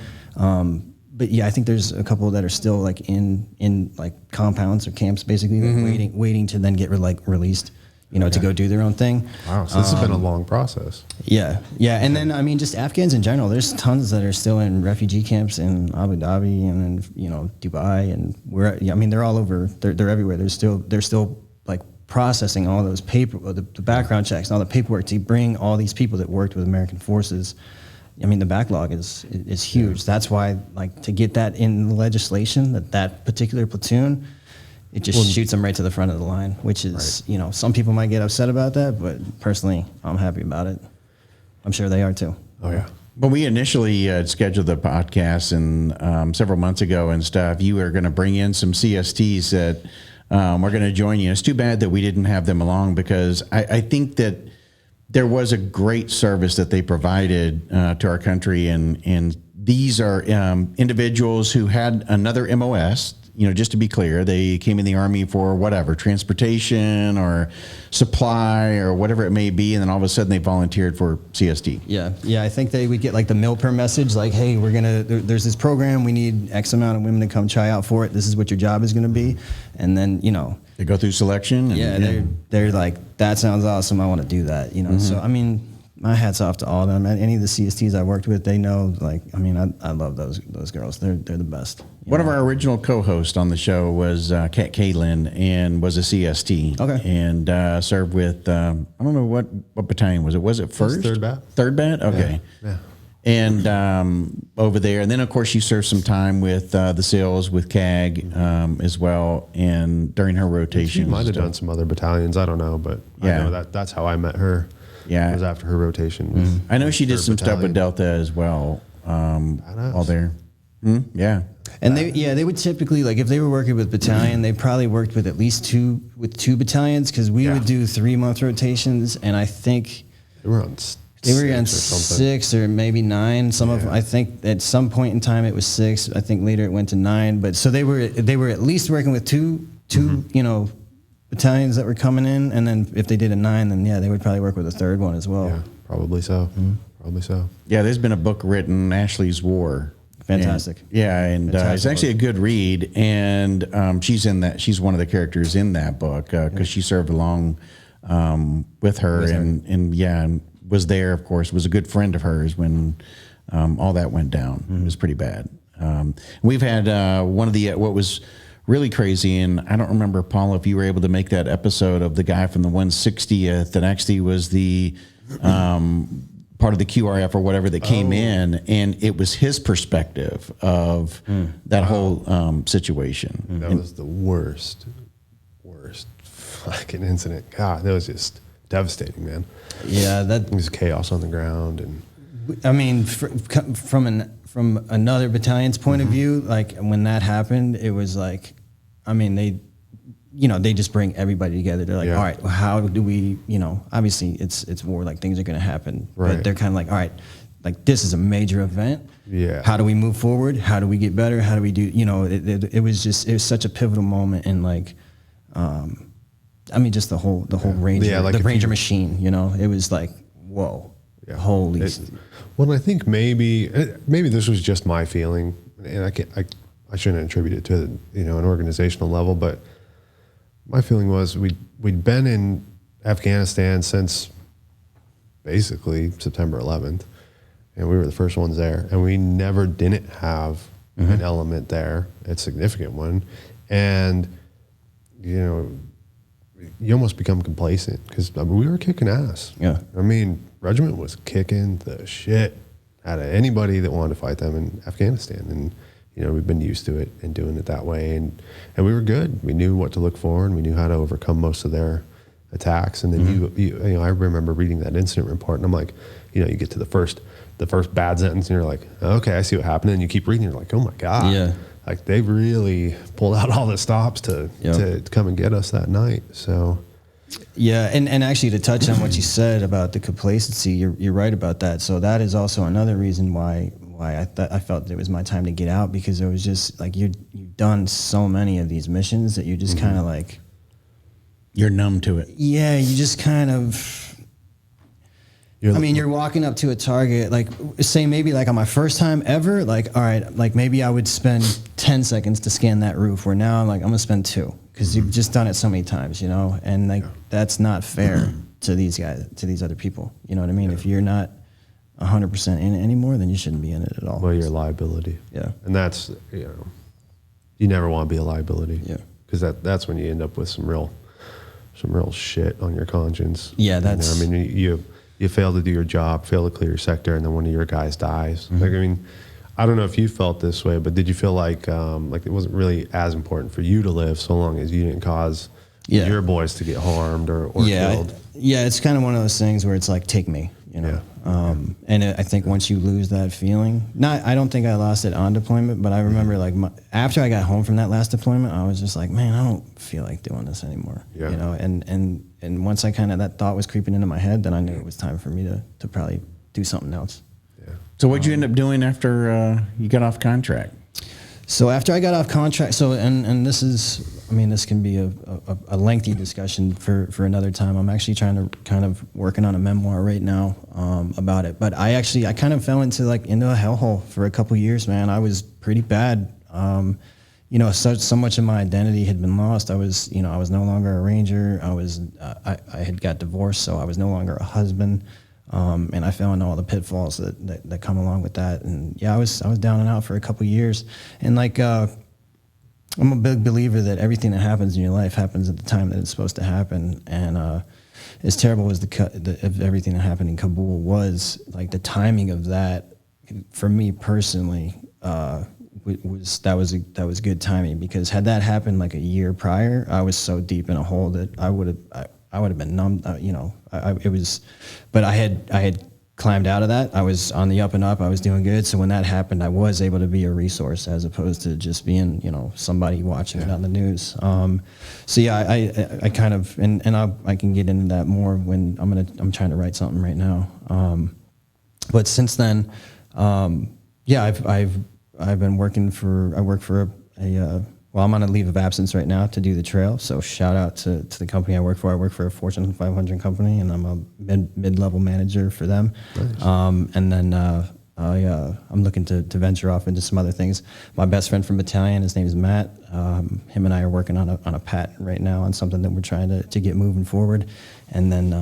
S3: But yeah, I think there's a couple that are still like in like compounds or camps, basically waiting to then get released, to go do their own thing.
S2: Wow, so this has been a long process.
S3: Yeah, and then just Afghans in general. There's tons that are still in refugee camps in Abu Dhabi and in Dubai, and they're all over. They're everywhere. They're still like processing all those the background checks and all the paperwork to bring all these people that worked with American forces. The backlog is huge. Yeah. That's why, like, to get that in the legislation, that particular platoon, it just shoots them right to the front of the line, which is, some people might get upset about that, but personally, I'm happy about it. I'm sure they are too.
S2: Oh, yeah.
S1: When we initially scheduled the podcast and several months ago and stuff, you were going to bring in some CSTs that were going to join you. It's too bad that we didn't have them along, because I think that there was a great service that they provided to our country, and these are individuals who had another MOS. Just to be clear, they came in the Army for whatever, transportation or supply or whatever it may be, and then all of a sudden they volunteered for CST.
S3: Yeah. I think they would get like the MILPER message, like, hey, there's this program, we need X amount of women to come try out for it. This is what your job is going to be, and then
S1: they go through selection. And,
S3: they're like, that sounds awesome. I want to do that. So my hat's off to all of them. Any of the CSTs I worked with, they know. Like, I love those girls. They're the best.
S1: One of our original co-hosts on the show was Kat Kalin, and was a CST.
S3: Okay.
S1: And served with I don't know what battalion was it? Was it first?
S2: Third Bat.
S1: Third Bat. Okay.
S2: Yeah.
S1: And over there, and then of course you served some time with the SEALs with CAG as well, and during her rotation.
S2: She might have done some other battalions. I don't know, but I know that's how I met her.
S1: Yeah,
S2: it was after her rotation.
S1: I know she did some stuff with Delta as well. All there. Yeah.
S3: And they would typically, like, if they were working with battalion, they probably worked with at least two battalions, because we would do 3-month rotations, and I think
S2: they were on
S3: 6 or maybe 9. Some of them, I think at some point in time it was 6. I think later it went to 9. But so they were at least working with two battalions that were coming in, and then if they did a 9, then they would probably work with a third one as well.
S2: Yeah, probably so. Probably so.
S1: Yeah, there's been a book written, Ashley's War.
S3: Fantastic.
S1: And it's actually a good read, and she's in that. She's one of the characters in that book because she served along with her, and was there. Of course, was a good friend of hers when all that went down. It was pretty bad. We've had one of the what was really crazy, and I don't remember, Paul, if you were able to make that episode of the guy from the 160th that actually was the part of the QRF or whatever that came in, and it was his perspective of that whole situation.
S2: That was the worst fucking incident. God, that was just devastating, man.
S3: Yeah, that
S2: was chaos on the ground, and
S3: I mean, from another battalion's point of view, like when that happened, it was like, I mean, they just bring everybody together. They're like, all right, well, how do we, obviously it's war, like things are going to happen,
S2: right.
S3: But they're kind of like, all right, like this is a major event.
S2: Yeah.
S3: How do we move forward? How do we get better? How do we do, it was such a pivotal moment in like, I mean, just the whole Ranger,
S2: like
S3: the Ranger machine, it was like, whoa, holy.
S2: Well, I think maybe this was just my feeling, and I shouldn't attribute it to an organizational level, but my feeling was we'd been in Afghanistan since basically September 11th, and we were the first ones there, and we never didn't have an element there, a significant one, and you almost become complacent because we were kicking ass.
S3: Yeah.
S2: I mean, regiment was kicking the shit out of anybody that wanted to fight them in Afghanistan. And, we've been used to it and doing it that way. And we were good. We knew what to look for, and we knew how to overcome most of their attacks. And then I remember reading that incident report, and I'm like, you get to the first bad sentence, and you're like, okay, I see what happened. And you keep reading, you're like, oh my God.
S3: Yeah.
S2: Like they really pulled out all the stops to come and get us that night. So,
S3: yeah, and actually to touch on what you said about the complacency, you're right about that. So that is also another reason why I felt it was my time to get out, because it was just like you've done so many of these missions that you just kind of like
S1: you're numb to it.
S3: Yeah, you just kind of. You're walking up to a target, like say maybe like on my first time ever, like, all right, like maybe I would spend 10 seconds to scan that roof, where now I'm like, I'm gonna spend 2, because you've just done it so many times, and like that's not fair to these guys, to these other people. You know what I mean? If you're not 100% in it anymore, then you shouldn't be in it at all.
S2: Well, you're a liability.
S3: Yeah.
S2: And that's, you never want to be a liability.
S3: Yeah.
S2: Because that's when you end up with some real shit on your conscience.
S3: Yeah, that's.
S2: I mean, you fail to do your job, fail to clear your sector, and then one of your guys dies. Like, I mean, I don't know if you felt this way, but did you feel like it wasn't really as important for you to live so long as you didn't cause your boys to get harmed or killed?
S3: It's kind of one of those things where it's like, take me, And I think once you lose that feeling, I don't think I lost it on deployment, but I remember like after I got home from that last deployment, I was just like, man, I don't feel like doing this anymore.
S2: Yeah.
S3: And once that thought was creeping into my head, then I knew it was time for me to probably do something else.
S2: Yeah.
S1: So what'd you end up doing after you got off contract?
S3: So after I got off contract, and this is, this can be a lengthy discussion for another time. I'm actually trying to kind of working on a memoir right now about it. But I kind of fell into a hellhole for a couple years, man. I was pretty bad. So much of my identity had been lost. I was no longer a Ranger. I had got divorced, so I was no longer a husband. And I fell into all the pitfalls that come along with that. And I was down and out for a couple years. And I'm a big believer that everything that happens in your life happens at the time that it's supposed to happen. And as terrible as of everything that happened in Kabul was, like the timing of that, for me personally, was good timing, because had that happened like a year prior, I was so deep in a hole that I would have been numb. But I had climbed out of that. I was on the up and up. I was doing good. So when that happened, I was able to be a resource as opposed to just being, somebody watching it on the news. I kind of, and I can get into that more when I'm trying to write something right now. But since then, I've been working I work for I'm on a leave of absence right now to do the trail. So shout out to the company I work for. I work for a Fortune 500 company, and I'm a mid-level manager for them. Nice. And then I'm looking to venture off into some other things. My best friend from Battalion, his name is Matt. Him and I are working on a patent right now on something that we're trying to get moving forward. And then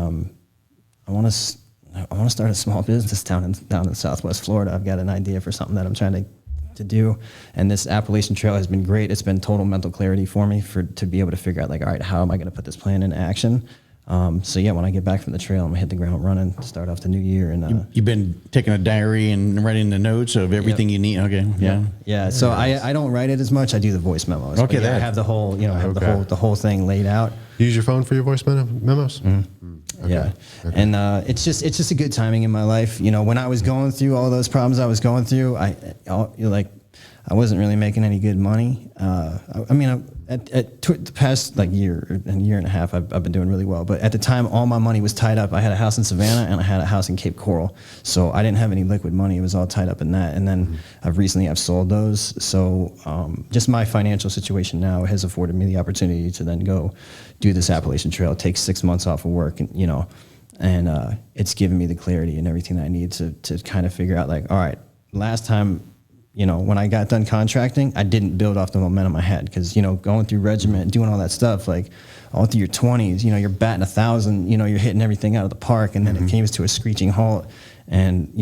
S3: I want to start a small business down in Southwest Florida. I've got an idea for something that I'm trying to to do. And this Appalachian Trail has been great. It's been total mental clarity for me to be able to figure out like, all right, how am I going to put this plan into action? So yeah, when I get back from the trail, I'm gonna hit the ground running, start off the new year. And
S1: you've been taking a diary and writing the notes of everything you need. Okay,
S3: yeah. So I don't write it as much. I do the voice memos.
S1: Okay,
S3: I have the whole, I have the whole thing laid out.
S2: Use your phone for your voice memos.
S3: Mm-hmm. Okay. Yeah, okay. And it's just a good timing in my life. When I was going through all those problems I was going through, I wasn't really making any good money. The past year and a half, I've been doing really well. But at the time, all my money was tied up. I had a house in Savannah and I had a house in Cape Coral. So I didn't have any liquid money. It was all tied up in that. And then I've sold those. So just my financial situation now has afforded me the opportunity to then go do this Appalachian Trail, take 6 months off of work, and it's given me the clarity and everything that I need to kind of figure out all right, last time, when I got done contracting, I didn't build off the momentum I had because, going through regiment, doing all that stuff, all through your 20s, you're batting 1,000, you're hitting everything out of the park, and then it came to a screeching halt, and,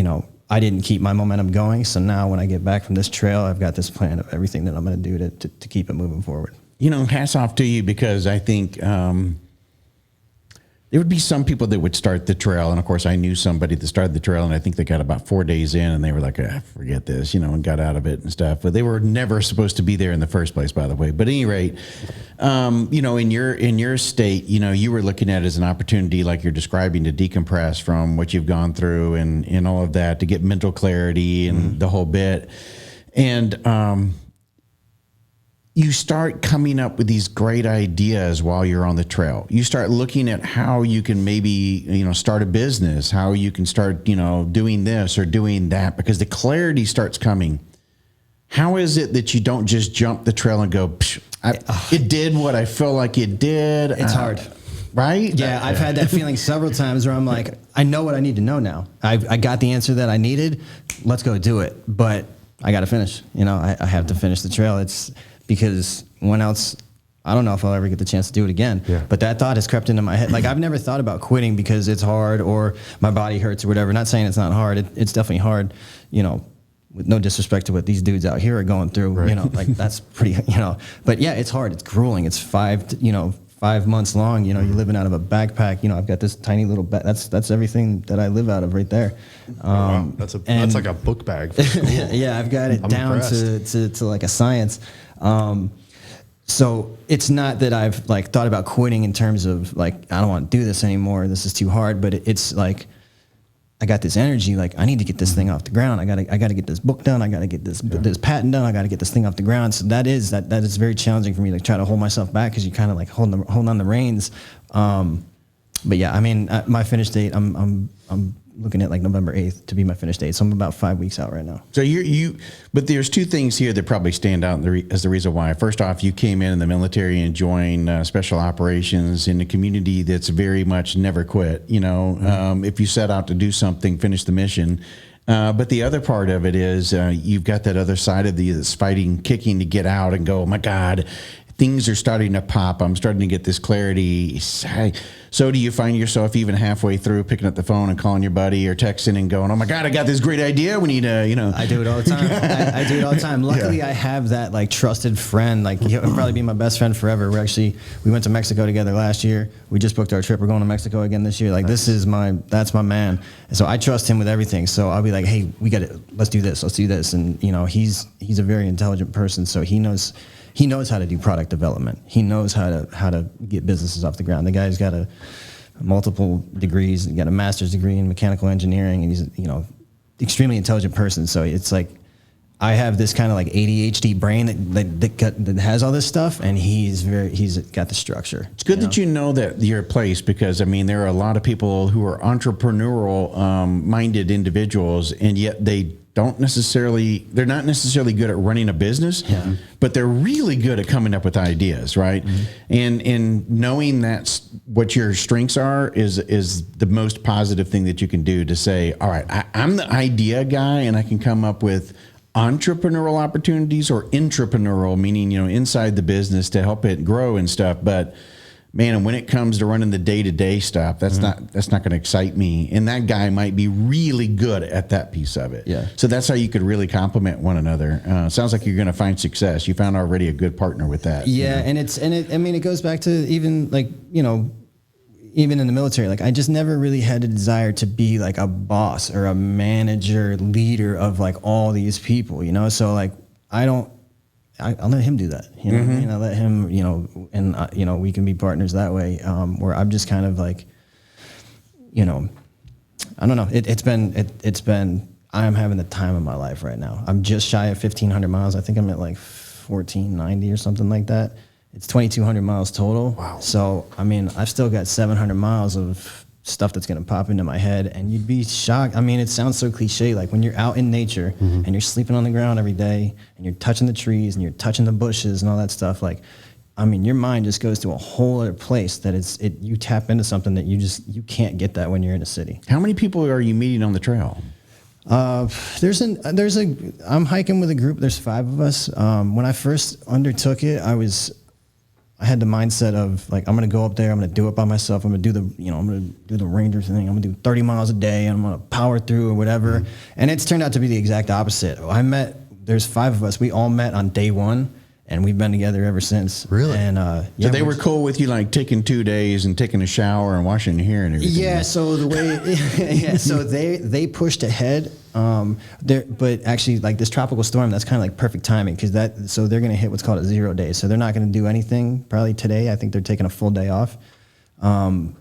S3: I didn't keep my momentum going. So now when I get back from this trail, I've got this plan of everything that I'm going to do to keep it moving forward.
S1: Hats off to you, because I think there would be some people that would start the trail. And of course, I knew somebody that started the trail, and I think they got about 4 days in and they were like, forget this, and got out of it and stuff. But they were never supposed to be there in the first place, by the way. But at any rate, in your state, you were looking at it as an opportunity, like you're describing, to decompress from what you've gone through and all of that, to get mental clarity and the whole bit. And, you start coming up with these great ideas while you're on the trail. You start looking at how you can maybe, start a business, how you can start, doing this or doing that, because the clarity starts coming. How is it that you don't just jump the trail and go, it did what I feel like it did?
S3: It's hard.
S1: Right?
S3: Yeah, I've had that feeling several times where I'm like, I know what I need to know now. I got the answer that I needed. Let's go do it. But I got to finish. I have to finish the trail. It's because when else, I don't know if I'll ever get the chance to do it again. Yeah. But that thought has crept into my head. I've never thought about quitting because it's hard or my body hurts or whatever. Not saying it's not hard. It's definitely hard, with no disrespect to what these dudes out here are going through, right. That's pretty, but yeah, it's hard. It's grueling. It's 5 months long. You're living out of a backpack. I've got this tiny little bag. That's everything that I live out of right there.
S2: Wow. That's like a book bag for school.
S3: Yeah, I've got it down to like a science. So it's not that I've thought about quitting in terms of I don't want to do this anymore. This is too hard. But it's I got this energy. I need to get this thing off the ground. I gotta get this book done. I gotta get this patent done. I gotta get this thing off the ground. So that is very challenging for me to try to hold myself back, because you kind of hold on the reins. But yeah, my finish date, I'm looking at November 8th to be my finish date. So I'm about 5 weeks out right now.
S1: So but there's two things here that probably stand out as the reason why. First off, you came in the military and joined special operations in a community that's very much never quit. If you set out to do something, finish the mission. But the other part of it is you've got that other side of that's fighting, kicking to get out and go, oh my God, things are starting to pop. I'm starting to get this clarity. So do you find yourself even halfway through picking up the phone and calling your buddy or texting and going, oh my God, I got this great idea. We need to,
S3: I do it all the time. I do it all the time. Luckily, I have that trusted friend. He'll probably be my best friend forever. We went to Mexico together last year. We just booked our trip. We're going to Mexico again this year. Nice. That's my man. And so I trust him with everything. So I'll be like, hey, let's do this. Let's do this. And he's a very intelligent person. So he knows how to do product development. He knows how to get businesses off the ground. The guy's got multiple degrees. He got a master's degree in mechanical engineering, and he's extremely intelligent person. So it's I have this kind of ADHD brain that has all this stuff, and he's got the structure.
S1: It's good that you know that your place, because there are a lot of people who are entrepreneurial minded individuals, and yet they're not necessarily good at running a business, but they're really good at coming up with ideas, right? Mm-hmm. And knowing that's what your strengths are is the most positive thing that you can do, to say, all right, I'm the idea guy, and I can come up with entrepreneurial opportunities, or intrapreneurial, meaning inside the business to help it grow and stuff. But man, and when it comes to running the day-to-day stuff, that's not going to excite me. And that guy might be really good at that piece of it.
S3: Yeah.
S1: So that's how you could really complement one another. Sounds like you're going to find success. You found already a good partner with that.
S3: Yeah, you know? It goes back to even like, you know, even in the military, like I just never really had a desire to be like a boss or a manager, leader of like all these people, you know? So like, I'll let him do that, you know what I mean? I let him, you know, and you know, we can be partners that way. Where I'm just kind of like, you know, I don't know. It's been, I'm having the time of my life right now. I'm just shy of 1,500 miles. I think I'm at like 1,490 or something like that. It's 2,200 miles total.
S2: Wow.
S3: So, I mean, I've still got 700 miles of stuff that's going to pop into my head, and you'd be shocked. I mean, it sounds so cliche, like when you're out in nature and you're sleeping on the ground every day and you're touching the trees and you're touching the bushes and all that stuff, like, I mean, your mind just goes to a whole other place that you tap into something that you can't get that when you're in a city.
S1: How many people are you meeting on the trail?
S3: I'm hiking with a group. There's 5 of us. When I first undertook it, I had the mindset of like, I'm going to go up there, I'm going to do it by myself. I'm going to do the Ranger thing. I'm going to do 30 miles a day and I'm going to power through or whatever. And it's turned out to be the exact opposite. There's 5 of us. We all met on day 1 and we've been together ever since.
S2: Really?
S3: And,
S1: So they were cool with you, like taking 2 days and taking a shower and washing your hair and everything.
S3: Yeah. So the way, so they pushed ahead. But actually, like this tropical storm, that's kind of like perfect timing so they're going to hit what's called a 0 day. So they're not going to do anything probably today. I think they're taking a full day off.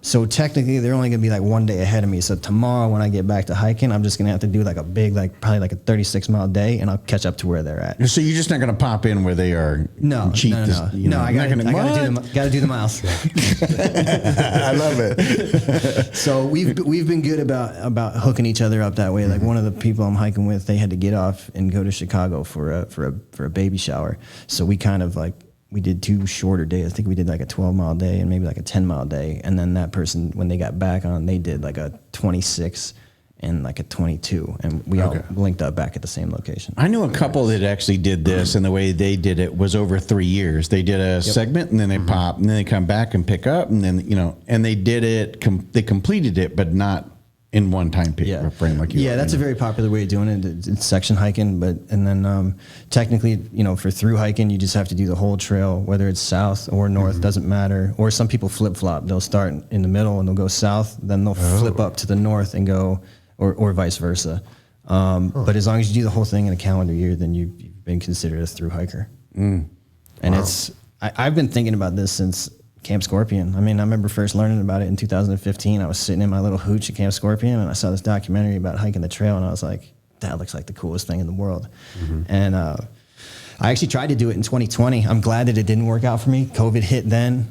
S3: So technically they're only going to be like 1 day ahead of me. So tomorrow when I get back to hiking, I'm just going to have to do like a big, like probably like a 36-mile day, and I'll catch up to where they're at.
S1: So you're just not going to pop in where they are.
S3: No. I got to do the miles.
S1: I love it.
S3: So we've been good about hooking each other up that way. Like one of the people I'm hiking with, they had to get off and go to Chicago for a baby shower. So we kind of like, we did 2 shorter days. I think we did like a 12-mile day and maybe like a 10-mile day. And then that person, when they got back on, they did like a 26 and like a 22. And we all linked up back at the same location.
S1: I knew a couple that actually did this, and the way they did it was over 3 years. They did a segment, and then they pop, and then they come back and pick up, and then, you know, and they did it, they completed it, but not in one time frame like you.
S3: Yeah, that's a very popular way of doing it. It's section hiking, and then technically, you know, for through hiking, you just have to do the whole trail, whether it's south or north, doesn't matter. Or some people flip flop. They'll start in the middle and they'll go south, then they'll flip up to the north and go, or vice versa. But as long as you do the whole thing in a calendar year, then you've been considered a through hiker. And I've been thinking about this since Camp Scorpion. I mean, I remember first learning about it in 2015. I was sitting in my little hooch at Camp Scorpion, and I saw this documentary about hiking the trail, and I was like, that looks like the coolest thing in the world. And I actually tried to do it in 2020. I'm glad that it didn't work out for me. COVID hit then.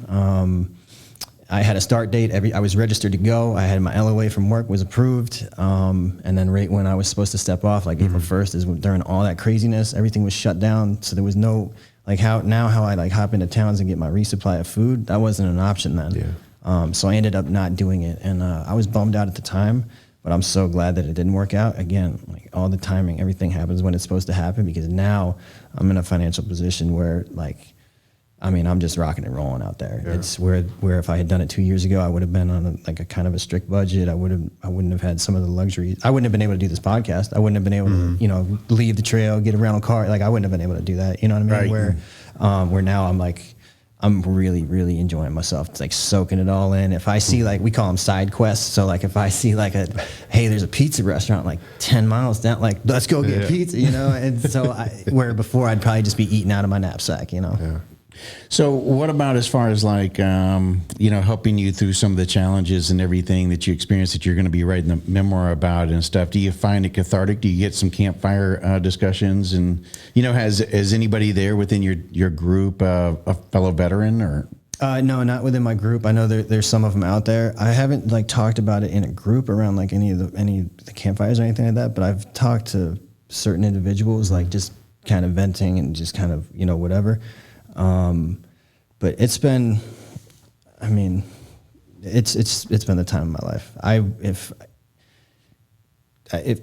S3: I had a start date. I was registered to go. I had my LOA from work was approved. And then right when I was supposed to step off, like April 1st is during all that craziness, everything was shut down. So there was no, like how I like hop into towns and get my resupply of food. That wasn't an option then. Yeah. So I ended up not doing it. And I was bummed out at the time, but I'm so glad that it didn't work out. Again, like all the timing, everything happens when it's supposed to happen, because now I'm in a financial position where like, I mean, I'm just rocking and rolling out there. Yeah. It's where if I had done it 2 years ago, I would have been on a kind of a strict budget. I wouldn't have had some of the luxuries. I wouldn't have been able to do this podcast. I wouldn't have been able to, you know, leave the trail, get a rental car. Like I wouldn't have been able to do that. You know what I mean? Right. Where now I'm really, really enjoying myself. It's like soaking it all in. If I see like, we call them side quests. So like if I see like hey, there's a pizza restaurant like 10 miles down, like let's go get pizza, you know? And so where before I'd probably just be eating out of my knapsack, you know?
S2: Yeah.
S1: So what about as far as like, you know, helping you through some of the challenges and everything that you experienced that you're going to be writing a memoir about and stuff? Do you find it cathartic? Do you get some campfire discussions? And, you know, has anybody there within your group a fellow veteran or?
S3: No, not within my group. I know there's some of them out there. I haven't like talked about it in a group around like any of the campfires or anything like that, but I've talked to certain individuals, like just kind of venting and just kind of, you know, whatever. But it's been, I mean, it's been the time of my life. If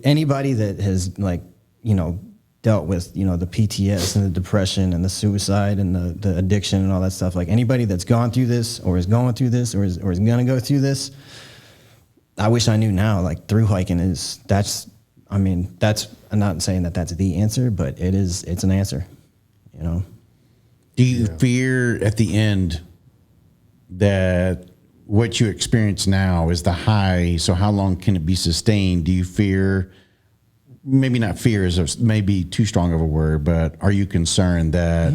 S3: anybody that has like, you know, dealt with, the PTS and the depression and the suicide and the addiction and all that stuff. Like anybody that's gone through this or is going through this or is going to go through this, I wish I knew now, like through hiking I'm not saying that that's the answer, but it's an answer,
S1: Do you fear at the end that what you experience now is the high? So how long can it be sustained? Do you fear, maybe not fear is maybe too strong of a word, but are you concerned that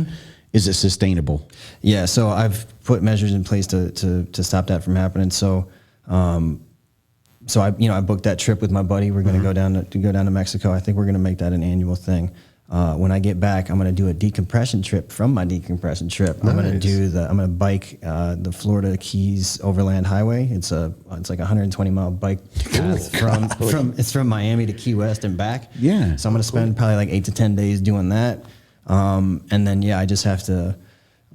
S1: is it sustainable?
S3: Yeah. So I've put measures in place to stop that from happening. So, I booked that trip with my buddy. We're going to go down to Mexico. I think we're going to make that an annual thing. When I get back, I'm going to do a decompression trip from my decompression trip.
S2: Nice.
S3: I'm going to bike the Florida Keys Overland Highway. It's like a 120-mile bike path from Miami to Key West and back.
S1: Yeah.
S3: So I'm going to spend probably like 8 to 10 days doing that. And then, I just have to,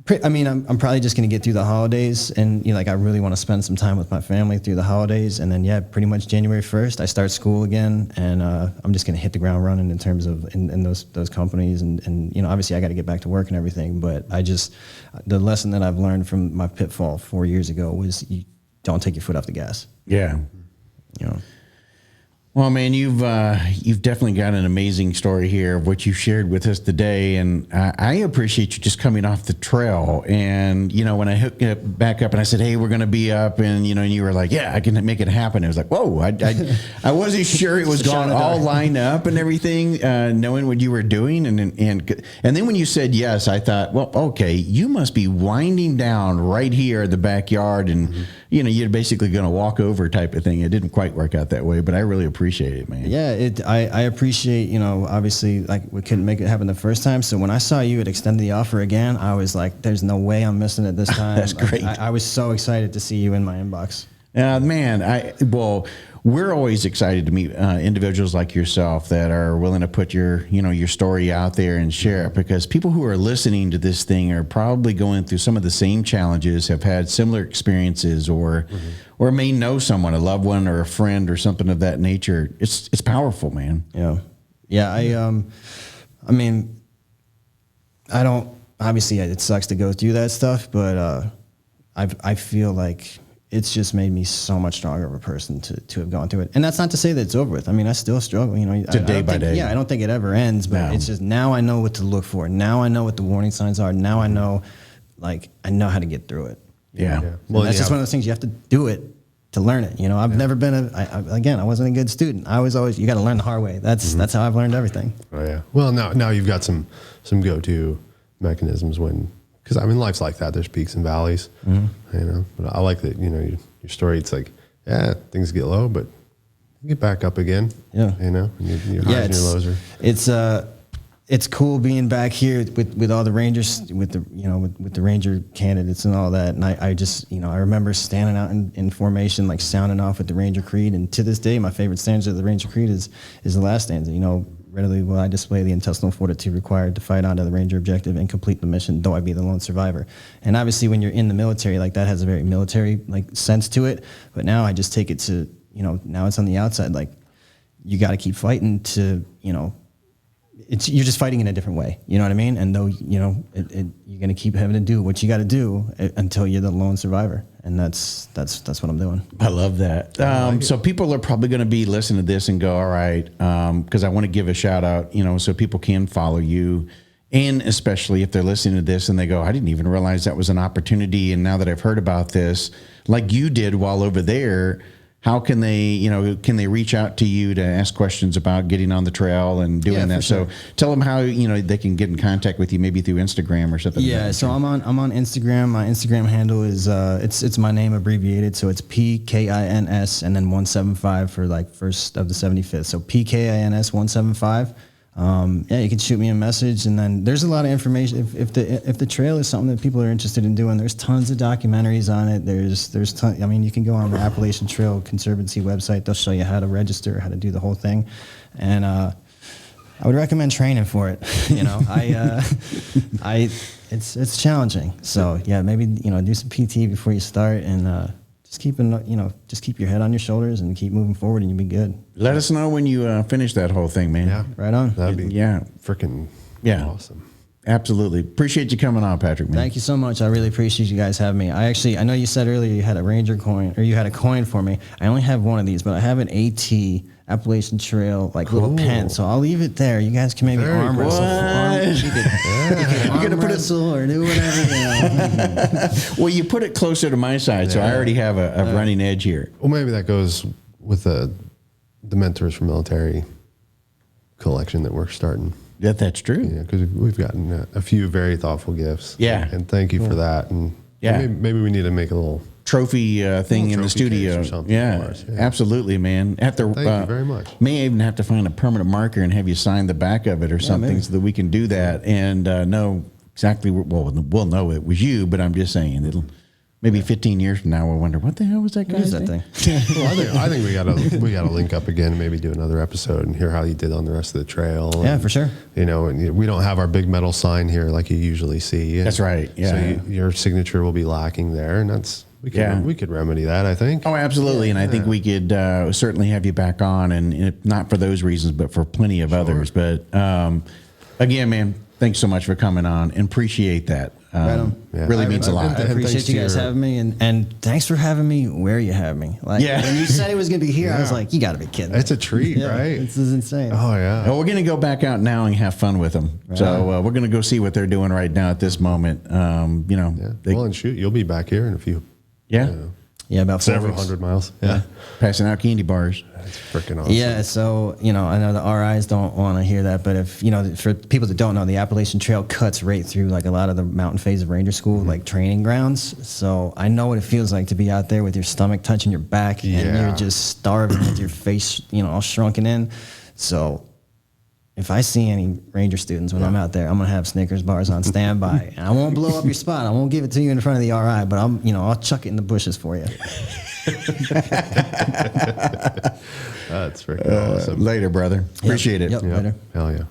S3: I'm probably just going to get through the holidays, and I really want to spend some time with my family through the holidays, and then pretty much January 1st I start school again, and I'm just going to hit the ground running in terms of in those companies, and obviously I got to get back to work and everything, but the lesson that I've learned from my pitfall 4 years ago was you don't take your foot off the gas.
S1: Yeah. Well, man, you've definitely got an amazing story here of what you shared with us today, and I appreciate you just coming off the trail. And when I hooked it back up and I said, "Hey, we're going to be up," and you were like, "Yeah, I can make it happen." It was like, "Whoa!" I wasn't sure it was going to all line up and everything, knowing what you were doing, and then when you said yes, I thought, well, okay, you must be winding down right here in the backyard, and you're basically going to walk over type of thing. It didn't quite work out that way, but I really appreciate it, man.
S3: Yeah, I appreciate, obviously, like, we couldn't make it happen the first time. So when I saw you had extended the offer again, I was like, there's no way I'm missing it this time.
S1: That's great.
S3: I was so excited to see you in my inbox.
S1: Man, we're always excited to meet individuals like yourself that are willing to put your story out there and share it, because people who are listening to this thing are probably going through some of the same challenges, have had similar experiences, or may know someone, a loved one or a friend or something of that nature. It's powerful, man.
S3: Yeah. I don't, obviously it sucks to go through that stuff, but I feel like it's just made me so much stronger of a person to have gone through it. And that's not to say that it's over with. I still struggle,
S1: It's a day by day.
S3: Yeah, I don't think it ever ends, but it's just, now I know what to look for. Now I know what the warning signs are. Now I know, I know how to get through it.
S1: Yeah.
S3: Well, that's just one of those things, you have to do it to learn it. I've never been I wasn't a good student. I was always, you got to learn the hard way. That's how I've learned everything.
S2: Oh yeah. Well, now you've got some go-to mechanisms because life's like that. There's peaks and valleys, but I like that, your story. It's like, things get low, but you get back up again. Yeah. And your highs and your lows are. It's cool being back here with all the Rangers, with the Ranger candidates and all that. And I just, I remember standing out in formation, like sounding off with the Ranger Creed. And to this day, my favorite stanza of the Ranger Creed is the last stanza. Readily will I display the intestinal fortitude required to fight onto the Ranger objective and complete the mission, though I be the lone survivor. And obviously, when you're in the military, like, that has a very military sense to it. But now I just take it to, now it's on the outside. Like, you got to keep fighting to, you're just fighting in a different way. You know what I mean? And though, you're going to keep having to do what you got to do until you're the lone survivor. And that's what I'm doing.
S1: I love that. So people are probably going to be listening to this and go, all right, because I want to give a shout out, so people can follow you. And especially if they're listening to this and they go, I didn't even realize that was an opportunity. And now that I've heard about this, like you did while over there, how can they reach out to you to ask questions about getting on the trail and doing that?
S3: Sure.
S1: So tell them how, they can get in contact with you, maybe through Instagram or something.
S3: Yeah. So I'm on Instagram. My Instagram handle is, it's my name abbreviated. So it's PKINS and then 175 for first of the 75th. So PKINS 175. You can shoot me a message, and then there's a lot of information. If the trail is something that people are interested in doing, there's tons of documentaries on it. There's you can go on the Appalachian Trail Conservancy website. They'll show you how to register, how to do the whole thing, and I would recommend training for it. It's challenging. So maybe do some PT before you start, and just keep your head on your shoulders and keep moving forward, and you'll be good.
S1: Let us know when you finish that whole thing, man.
S2: Yeah.
S3: Right on.
S2: That'd be freaking awesome.
S1: Absolutely. Appreciate you coming on, Patrick, man.
S3: Thank you so much. I really appreciate you guys having me. I know you said earlier you had a Ranger coin, or you had a coin for me. I only have one of these, but I have an AT, Appalachian Trail, little pen. So I'll leave it there. You guys can maybe arm wrestle. You could arm wrestle or do whatever.
S1: Well, you put it closer to my side, so I already have a running edge here.
S2: Well, maybe that goes with the Mentors for Military collection that we're starting.
S1: That's true.
S2: Yeah, because we've gotten a few very thoughtful gifts.
S1: Yeah.
S2: And thank you for that. And maybe we need to make a little
S1: trophy thing in the studio.
S2: Or something
S1: Yeah,
S2: for us.
S1: absolutely, man. Thank
S2: you very much.
S1: May even have to find a permanent marker and have you sign the back of it or something
S3: maybe.
S1: so that we can do that and know exactly. Well, we'll know it was you, but I'm just saying it'll. Maybe 15 years from now, we'll wonder what the hell was that guy?
S3: What is that thing?
S2: Well, I think we gotta link up again and maybe do another episode and hear how you did on the rest of the trail.
S3: Yeah, for sure.
S2: And we don't have our big metal sign here like you usually see.
S1: That's right. Yeah.
S2: So your signature will be lacking there, and we could remedy that, I think.
S1: Oh, absolutely. And I think we could certainly have you back on, and if not for those reasons, but for plenty of others. But again, man, thanks so much for coming on and appreciate that. Really means a lot.
S3: I appreciate you guys having me, and thanks for having me where you have me. When you said it was going to be here, I was like, you got to be kidding.
S2: It's a treat, right?
S3: This is insane.
S2: Oh, yeah.
S1: Well, we're going to go back out now and have fun with them. Right. So we're going to go see what they're doing right now at this moment.
S2: And shoot, you'll be back here in a few.
S1: Yeah.
S3: Yeah, about
S2: several hundred miles. Yeah.
S1: Passing out candy bars.
S2: That's freaking awesome.
S3: Yeah, so, I know the RIs don't want to hear that, but if, for people that don't know, the Appalachian Trail cuts right through a lot of the mountain phase of Ranger School, training grounds. So I know what it feels like to be out there with your stomach touching your back and you're just starving with your face, all shrunken in. So if I see any Ranger students when I'm out there, I'm going to have Snickers bars on standby. And I won't blow up your spot. I won't give it to you in front of the RI, but I'll chuck it in the bushes for you.
S2: That's freaking awesome.
S1: Later, brother. Appreciate it.
S3: Yep, later.
S2: Hell yeah.